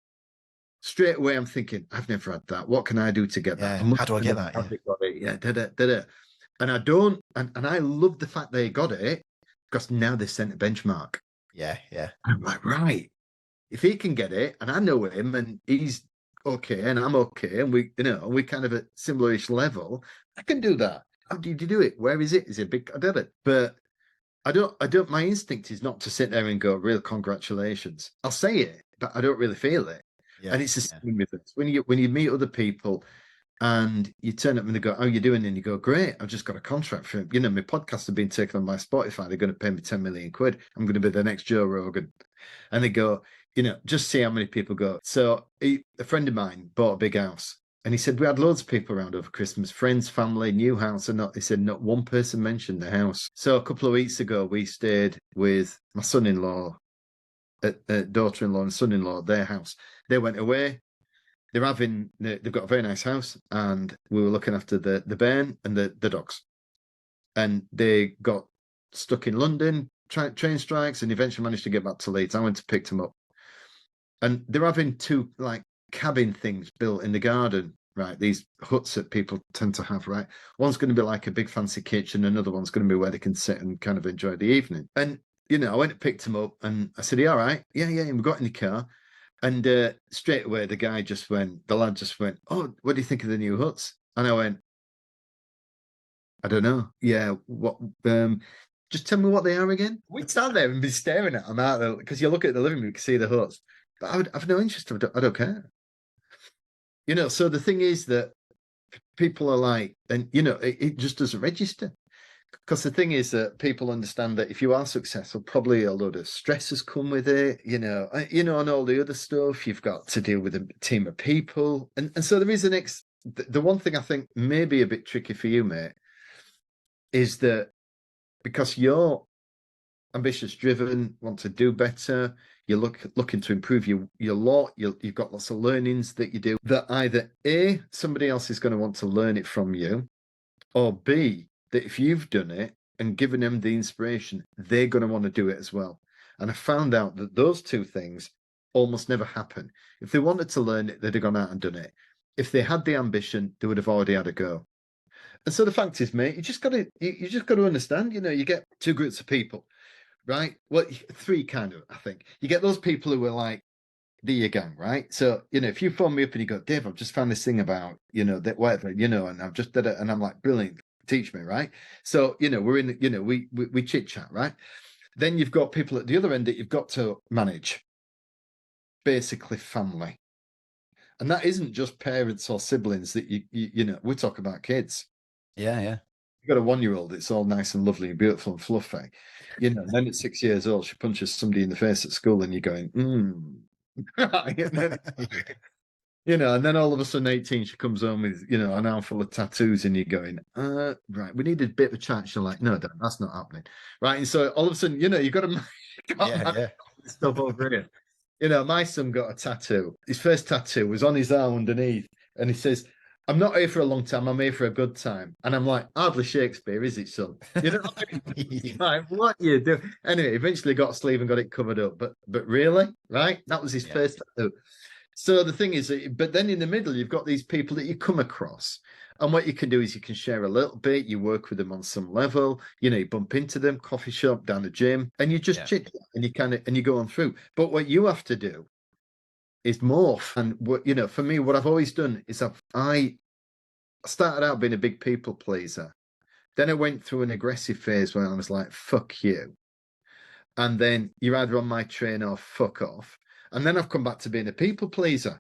straight away, I'm thinking, I've never had that. What can I do to get that? How do I get that? Yeah. And I don't, and I love the fact they got it because now they sent a benchmark. Yeah. I'm like, right, if he can get it, and I know him, and he's okay, and I'm okay, and we kind of at similar-ish level, I can do that. How did you do it? Where is it? Is it big? I did it, but I don't. My instinct is not to sit there and go, "Real congratulations." I'll say it, but I don't really feel it. Yeah. And it's the same with it. When you meet other people and you turn up and they go, "How you doing?" And you go, "Great, I've just got a contract for my podcast have been taken on by Spotify. They're going to pay me 10 million quid. I'm going to be the next Joe Rogan." And they go, just see how many people go. So a friend of mine bought a big house. And he said, we had loads of people around over Christmas, friends, family, new house. And he said, not one person mentioned the house. So a couple of weeks ago, we stayed with my son-in-law, daughter-in-law and son-in-law, their house. They went away. They've got a very nice house. And we were looking after the bairn and the dogs. And they got stuck in London, train strikes, and eventually managed to get back to Leeds. I went to pick them up. And they're having 2 like cabin things built in the garden, right? These huts that people tend to have, right? One's going to be like a big fancy kitchen, another one's going to be where they can sit and kind of enjoy the evening. And I went and picked them up, and I said, "Are you all right?" Yeah. And we got in the car, and straight away the lad just went, "Oh, what do you think of the new huts?" And I went, "I don't know. Yeah, what? Just tell me what they are again." We'd stand there and be staring at them out there because you look at the living room, you can see the huts. But I've no interest. I don't care. So the thing is that people are like, and it just doesn't register. Because the thing is that people understand that if you are successful, probably a load of stress has come with it, and all the other stuff. You've got to deal with a team of people. And so there is the one thing I think may be a bit tricky for you, mate, is that because you're ambitious, driven, want to do better, you're looking to improve your lot, you've got lots of learnings that you do, that either A, somebody else is going to want to learn it from you, or B, that if you've done it and given them the inspiration, they're going to want to do it as well. And I found out that those 2 things almost never happen. If they wanted to learn it, they'd have gone out and done it. If they had the ambition, they would have already had a go. And so the fact is, mate, you just got to understand, you get 2 groups of people, right? Well, 3 kind of, I think. You get those people who are like, the gang, right? So, if you phone me up and you go, "Dave, I've just found this thing about, that whatever, and I've just did it," and I'm like, "Brilliant, teach me," right? So, we're in, we chit chat, right? Then you've got people at the other end that you've got to manage, basically family. And that isn't just parents or siblings that we're talking about kids. Yeah. You've got a 1-year-old, it's all nice and lovely and beautiful and fluffy. And then at 6 years old, she punches somebody in the face at school and you're going, and then all of a sudden 18, she comes home with, an armful of tattoos and you're going, right, we need a bit of a chat. She's like, "No, Dad, that's not happening." Right. And so all of a sudden, you've got to stuff over here. You know, my son got a tattoo. His first tattoo was on his arm underneath, and he says, "I'm not here for a long time. I'm here for a good time." And I'm like, "Hardly Shakespeare, is it, son?" You know, what I mean? Like, what you do? Anyway, eventually got a sleeve and got it covered up. But really, right? That was his first tattoo. So the thing is, but then in the middle, you've got these people that you come across. And what you can do is you can share a little bit, you work with them on some level, you know, you bump into them, coffee shop, down the gym, and you just chit and you and you go on through. But what you have to do is morph. And what, you know, for me, what I've always done is I started out being a big people pleaser. Then I went through an aggressive phase where I was like, fuck you. And then you're either on my train or fuck off. And then I've come back to being a people pleaser.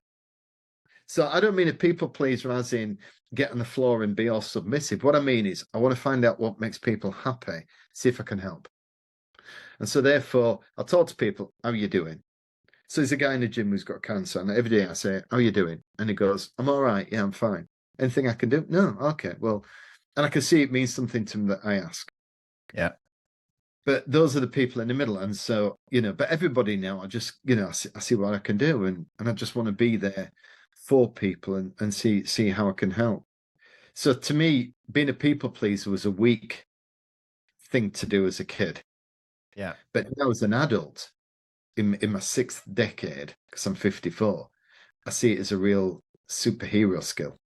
So I don't mean a people pleaser as in get on the floor and be all submissive. What I mean is I want to find out what makes people happy, see if I can help. And so therefore, I'll talk to people, how are you doing? So there's a guy in the gym who's got cancer, and every day I say, how are you doing? And he goes, I'm all right. Yeah, I'm fine. Anything I can do? No. Okay. Well, and I can see it means something to him that I ask. Yeah. But those are the people in the middle. And so, you know, but everybody now, I just, you know, I see what I can do. And I just want to be there for people and see how I can help. So to me, being a people pleaser was a weak thing to do as a kid. Yeah. But now as an adult, in my sixth decade, because I'm 54, I see it as a real superhero skill.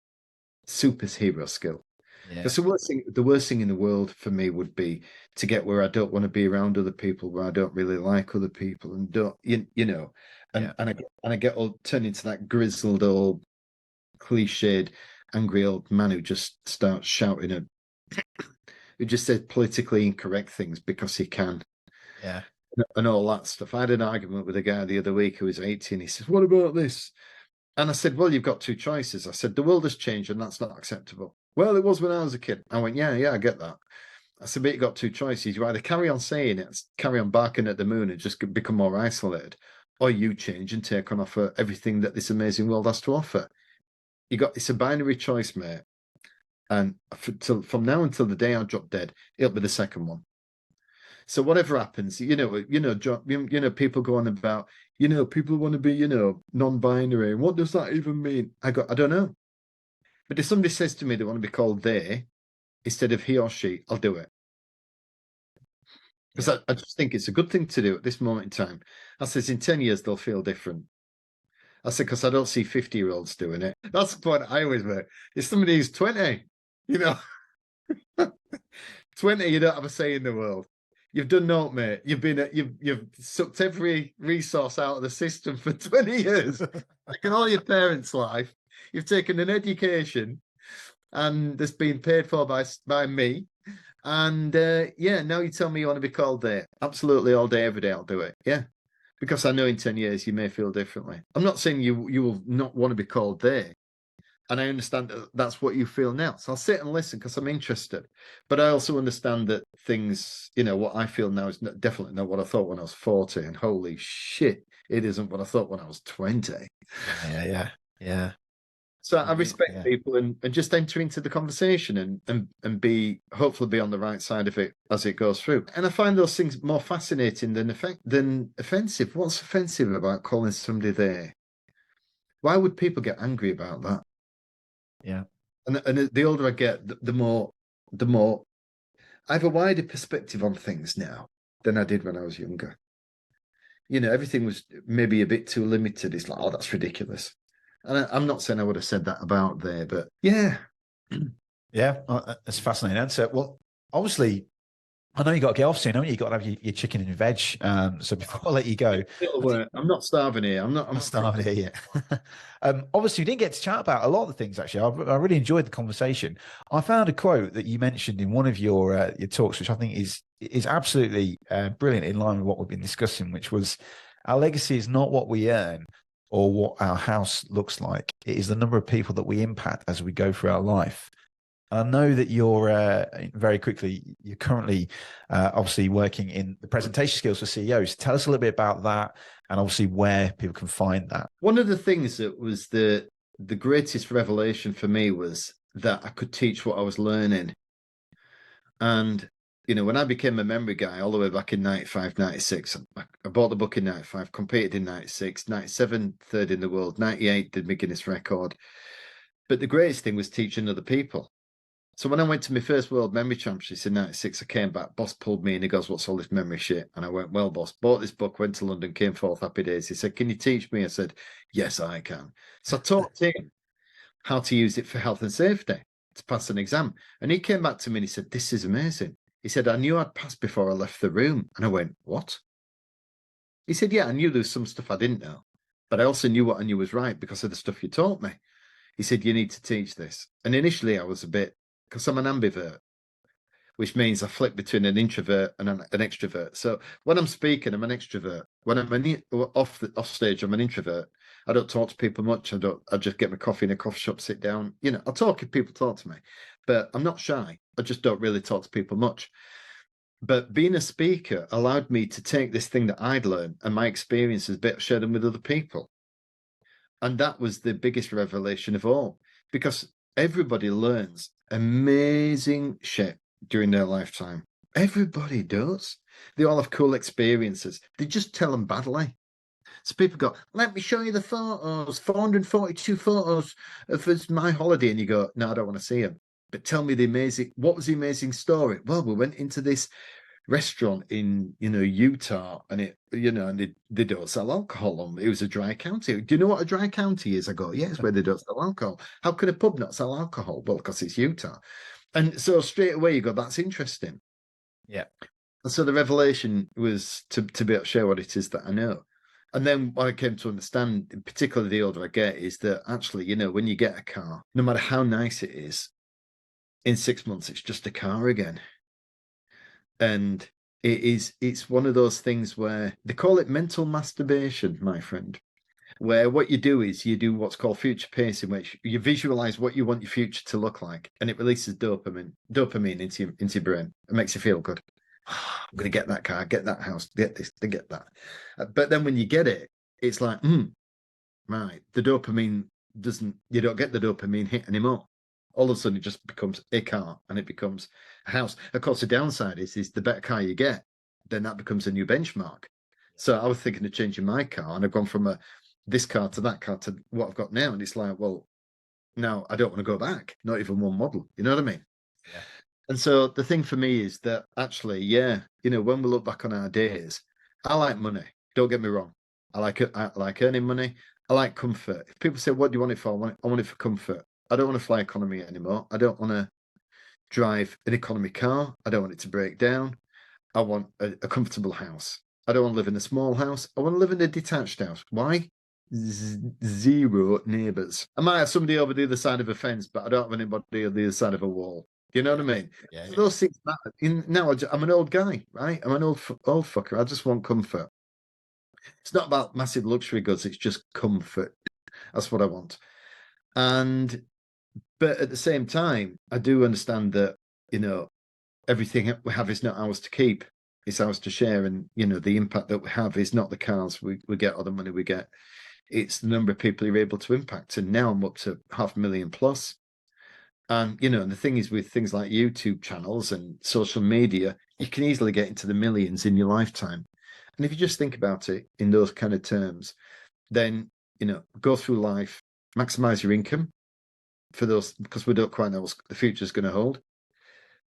Because the worst thing in the world for me would be to get where I don't want to be around other people, where I don't really like other people, and don't you know, and I get all turned into that grizzled old, cliched, angry old man who just starts shouting who just says politically incorrect things because he can. Yeah. And all that stuff. I had an argument with a guy the other week who was 80, and he says, "What about this?" And I said, "Well, you've got two choices." I said, "The world has changed, and that's not acceptable." "Well, it was when I was a kid." I went, yeah, I get that. I said, "But you've got two choices. You either carry on saying it, carry on barking at the moon and just become more isolated, or you change and take on offer everything that this amazing world has to offer." It's a binary choice, mate. And from now until the day I drop dead, it'll be the second one. So whatever happens, people go on about, people want to be, non-binary. What does that even mean? I don't know. But if somebody says to me they want to be called they instead of he or she, I'll do it. Because I just think it's a good thing to do at this moment in time. I says in 10 years, they'll feel different. I said, because I don't see 50-year-olds doing it. That's the point I always make. If somebody who's 20, 20, you don't have a say in the world. You've done naught, mate. You've sucked every resource out of the system for 20 years. Taken all your parents' life. You've taken an education, and that's been paid for by me. And now you tell me you want to be called there. Absolutely, all day, every day, I'll do it. Yeah, because I know in 10 years you may feel differently. I'm not saying you will not want to be called there. And I understand that that's what you feel now. So I'll sit and listen because I'm interested. But I also understand that things, what I feel now is definitely not what I thought when I was 40. And holy shit, it isn't what I thought when I was 20. Yeah. So I respect people and just enter into the conversation and hopefully be on the right side of it as it goes through. And I find those things more fascinating than offensive. What's offensive about calling somebody there? Why would people get angry about that? Yeah. And the older I get, the more I have a wider perspective on things now than I did when I was younger. Everything was maybe a bit too limited. It's like, oh, that's ridiculous. And I'm not saying I would have said that about there, but yeah. Yeah, that's a fascinating answer. Well, obviously, I know you got to get off soon, haven't you? You got to have your chicken and veg. So before I let you go, I'm not starving here. I'm not starving here yet. Obviously, we didn't get to chat about a lot of the things. Actually, I really enjoyed the conversation. I found a quote that you mentioned in one of your talks, which I think is absolutely brilliant, in line with what we've been discussing, which was, "Our legacy is not what we earn or what our house looks like. It is the number of people that we impact as we go through our life." I know that you're you're currently obviously working in the presentation skills for CEOs. Tell us a little bit about that and obviously where people can find that. One of the things that was the greatest revelation for me was that I could teach what I was learning. And when I became a memory guy all the way back in 95, 96, I bought the book in 95, competed in 96, 97, third in the world, 98, did my Guinness record. But the greatest thing was teaching other people. So when I went to my first World Memory Championships in 96, I came back, boss pulled me and he goes, what's all this memory shit? And I went, well, boss, bought this book, went to London, came forth, happy days. He said, can you teach me? I said, yes, I can. So I taught him how to use it for health and safety to pass an exam. And he came back to me and he said, this is amazing. He said, I knew I'd passed before I left the room. And I went, what? He said, yeah, I knew there was some stuff I didn't know, but I also knew what I knew was right because of the stuff you taught me. He said, you need to teach this. And initially I was a bit, because I'm an ambivert, which means I flip between an introvert and an extrovert. So when I'm speaking, I'm an extrovert. When I'm off stage, I'm an introvert. I don't talk to people much. I just get my coffee in a coffee shop, sit down. I'll talk if people talk to me, but I'm not shy. I just don't really talk to people much. But being a speaker allowed me to take this thing that I'd learned and my experiences, share them with other people. And that was the biggest revelation of all, because everybody learns amazing shit during their lifetime. Everybody does. They all have cool experiences. They just tell them badly. So people go, let me show you the photos, 442 photos of my holiday. And you go, no, I don't want to see them. But tell me what was the amazing story? Well, we went into this restaurant in Utah, and they don't sell alcohol. It was a dry county. Do you know what a dry county is? I go, yeah, it's where they don't sell alcohol. How could a pub not sell alcohol? Well, because it's Utah. And so straight away you go, that's interesting. Yeah. And so the revelation was to be able to share what it is that I know. And then what I came to understand, particularly the older I get, is that actually, when you get a car, no matter how nice it is, in 6 months it's just a car again. And it's one of those things where they call it mental masturbation, my friend, where what you do is you do what's called future pacing, which you visualize what you want your future to look like, and it releases dopamine into your brain. It makes you feel good. I'm going to get that car, get that house, get this, to get that. But then when you get it, it's like, right, the dopamine you don't get the dopamine hit anymore. All of a sudden it just becomes a car and it becomes a house. Of course, the downside is the better car you get, then that becomes a new benchmark. So I was thinking of changing my car, and I've gone from this car to that car to what I've got now. And it's like, well, now I don't want to go back, not even one model. You know what I mean? Yeah. And so the thing for me is that actually, yeah, when we look back on our days, I like money. Don't get me wrong. I like earning money. I like comfort. If people say, what do you want it for? I want it for comfort. I don't want to fly economy anymore. I don't want to drive an economy car. I don't want it to break down. I want a comfortable house. I don't want to live in a small house. I want to live in a detached house. Why? Zero neighbours. I might have somebody over the other side of a fence, but I don't have anybody on the other side of a wall. Do you know what I mean? Yeah, So those things matter. Now I'm an old guy, right? I'm an old fucker. I just want comfort. It's not about massive luxury goods. It's just comfort. That's what I want. But at the same time, I do understand that, everything we have is not ours to keep. It's ours to share. And, the impact that we have is not the cars we get or the money we get. It's the number of people you're able to impact. And now I'm up to 500,000 plus. And, and the thing is with things like YouTube channels and social media, you can easily get into the millions in your lifetime. And if you just think about it in those kind of terms, then, go through life, maximize your income for those, because we don't quite know what the future is going to hold.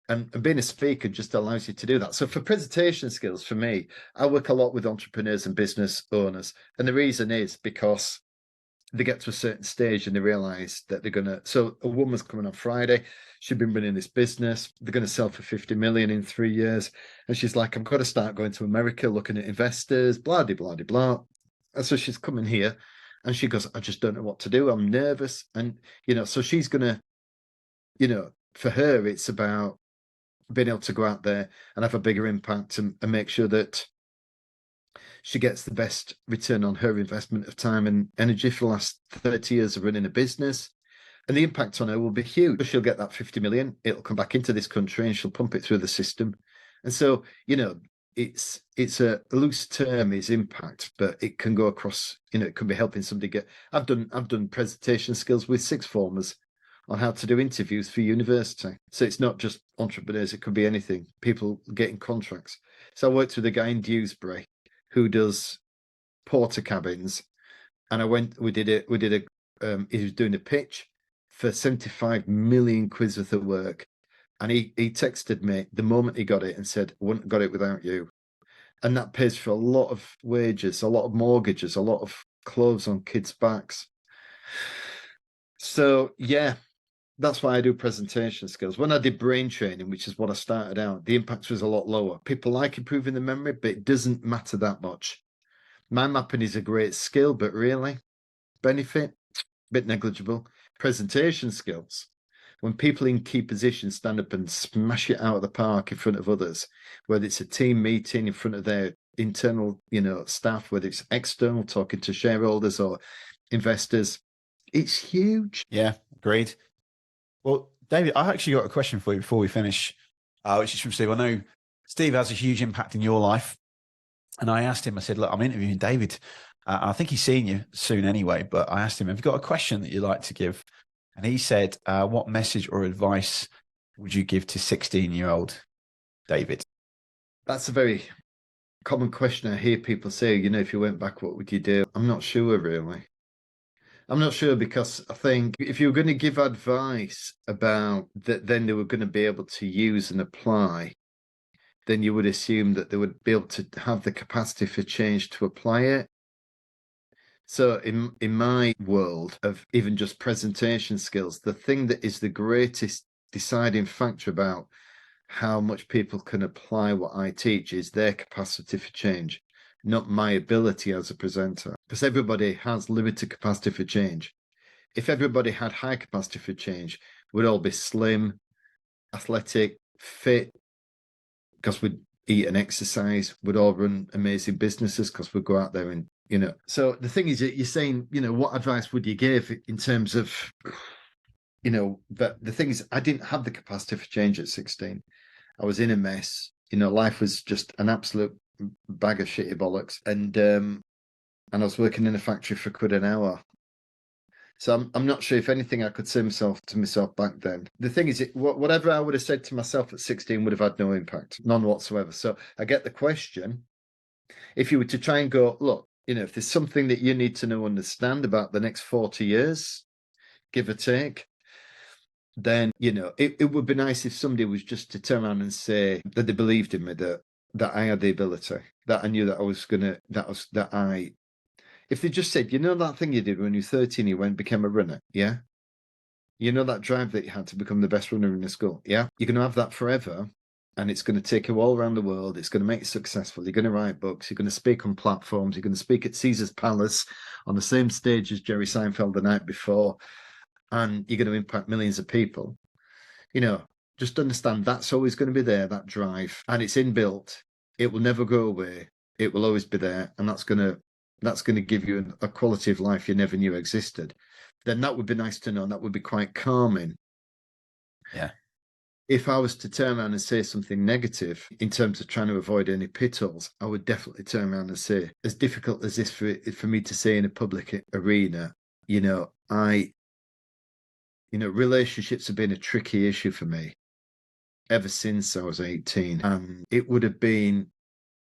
And being a speaker just allows you to do that. So for presentation skills, for me, I work a lot with entrepreneurs and business owners. And the reason is because they get to a certain stage and they realize that they're going to, so a woman's coming on Friday, she's been running this business, they're going to sell for 50 million in 3 years. And she's like, I've got to start going to America, looking at investors, blah, blah, blah, blah. And so she's coming here and she goes, I just don't know what to do. I'm nervous. And, so she's going to, for her, it's about being able to go out there and have a bigger impact and make sure that she gets the best return on her investment of time and energy for the last 30 years of running a business. And the impact on her will be huge. She'll get that 50 million. It'll come back into this country and she'll pump it through the system. And so, it's a loose term is impact, but it can go across, it can be helping somebody get, I've done presentation skills with sixth formers on how to do interviews for university. So it's not just entrepreneurs, it could be anything, people getting contracts. So I worked with a guy in Dewsbury who does porter cabins. And we did he was doing a pitch for 75 million quid worth of work. And he texted me the moment he got it and said, I wouldn't have got it without you. And that pays for a lot of wages, a lot of mortgages, a lot of clothes on kids' backs. So, yeah, that's why I do presentation skills. When I did brain training, which is what I started out, the impact was a lot lower. People like improving the memory, but it doesn't matter that much. Mind mapping is a great skill, but really, benefit, a bit negligible. Presentation skills. When people in key positions stand up and smash it out of the park in front of others, whether it's a team meeting in front of their internal, staff, whether it's external talking to shareholders or investors, it's huge. Yeah, agreed. Well, David, I actually got a question for you before we finish, which is from Steve. I know Steve has a huge impact in your life. And I asked him, I said, look, I'm interviewing David. I think he's seeing you soon anyway, but I asked him, have you got a question that you'd like to give? And he said, what message or advice would you give to 16-year-old David? That's a very common question. I hear people say, if you went back, what would you do? I'm not sure, really. I'm not sure, because I think if you were going to give advice about that, then they were going to be able to use and apply, then you would assume that they would be able to have the capacity for change to apply it. So in my world of even just presentation skills, the thing that is the greatest deciding factor about how much people can apply what I teach is their capacity for change, not my ability as a presenter. Because everybody has limited capacity for change. If everybody had high capacity for change, we'd all be slim, athletic, fit, because we'd eat and exercise. We'd all run amazing businesses because we'd go out there and, So the thing is that you're saying, what advice would you give in terms of, but the thing is, I didn't have the capacity for change at 16. I was in a mess. Life was just an absolute bag of shitty bollocks. And I was working in a factory for £1 an hour. So I'm not sure if anything I could say to myself back then. The thing is, whatever I would have said to myself at 16 would have had no impact, none whatsoever. So I get the question. If you were to try and go, look, if there's something that you need to know, understand about the next 40 years, give or take, then, it would be nice if somebody was just to turn around and say that they believed in me, that I had the ability, that I knew that I was going to, if they just said, that thing you did when you were 13, you went and became a runner, yeah? That drive that you had to become the best runner in the school, yeah? You're going to have that forever, and it's going to take you all around the world. It's going to make you successful. You're going to write books. You're going to speak on platforms. You're going to speak at Caesar's Palace on the same stage as Jerry Seinfeld the night before, and you're going to impact millions of people. Just understand that's always going to be there, that drive, and it's inbuilt. It will never go away. It will always be there, and that's going to give you a quality of life you never knew existed. Then that would be nice to know, and that would be quite calming. Yeah. If I was to turn around and say something negative in terms of trying to avoid any pitfalls, I would definitely turn around and say, as difficult as this for me to say in a public arena, relationships have been a tricky issue for me ever since I was 18. And it would have been,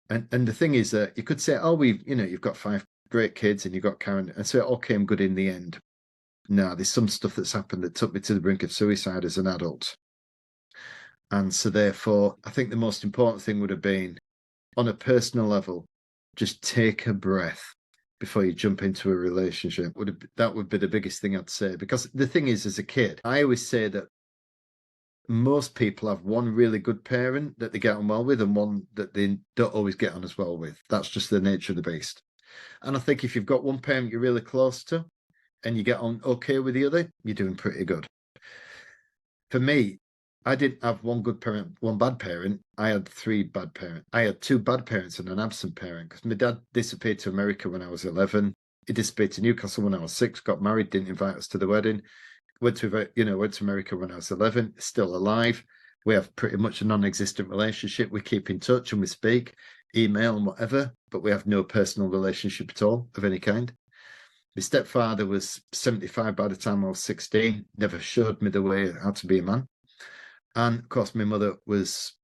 and the thing is that you could say, oh, you've got 5 great kids and you've got Karen, and so it all came good in the end. No, there's some stuff that's happened that took me to the brink of suicide as an adult. And so therefore, I think the most important thing would have been, on a personal level, just take a breath before you jump into a relationship. That would be the biggest thing I'd say. Because the thing is, as a kid, I always say that most people have one really good parent that they get on well with and one that they don't always get on as well with. That's just the nature of the beast. And I think if you've got one parent you're really close to and you get on okay with the other, you're doing pretty good. For me, I didn't have one good parent, one bad parent. I had 3 bad parents. I had 2 bad parents and an absent parent, because my dad disappeared to America when I was 11. He disappeared to Newcastle when I was 6, got married, didn't invite us to the wedding. Went to America when I was 11, still alive. We have pretty much a non-existent relationship. We keep in touch and we speak, email and whatever, but we have no personal relationship at all of any kind. My stepfather was 75 by the time I was 16, never showed me the way how to be a man. And of course, my mother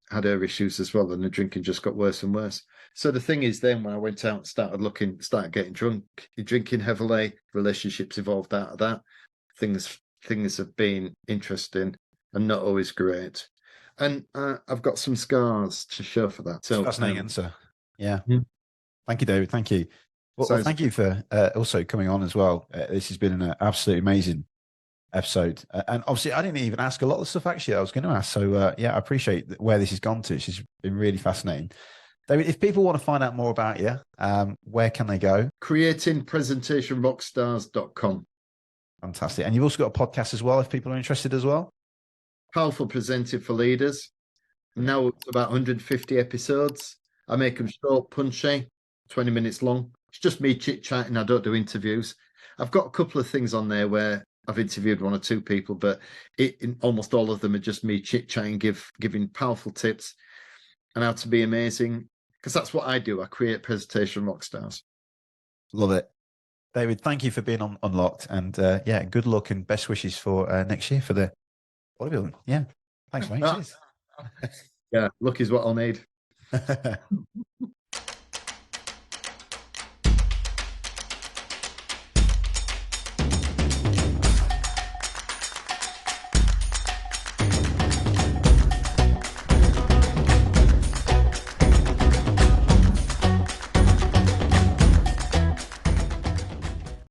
had her issues as well, and the drinking just got worse and worse. So the thing is, then when I went out and started getting drunk, drinking heavily, relationships evolved out of that. Things have been interesting and not always great. And I've got some scars to show for that. So fascinating answer. Yeah. Mhm. Thank you, David. Thank you. Well, thank you for also coming on as well. This has been an absolutely amazing episode. And obviously, I didn't even ask a lot of the stuff actually I was going to ask. So, yeah, I appreciate where this has gone to. It's just been really fascinating. David, if people want to find out more about you, where can they go? creatingpresentationrockstars.com. Fantastic. And you've also got a podcast as well, if people are interested as well. Powerful Presented for Leaders. Now it's about 150 episodes. I make them short, punchy, 20 minutes long. It's just me chit-chatting. I don't do interviews. I've got a couple of things on there where I've interviewed one or two people, but almost all of them are just me chit-chatting, giving powerful tips on how to be amazing, because that's what I do. I create presentation rock stars. Love it. David, thank you for being on Unlocked, and yeah, good luck and best wishes for next year for the bodybuilding. Yeah. Thanks, mate. Yeah, luck is what I'll need.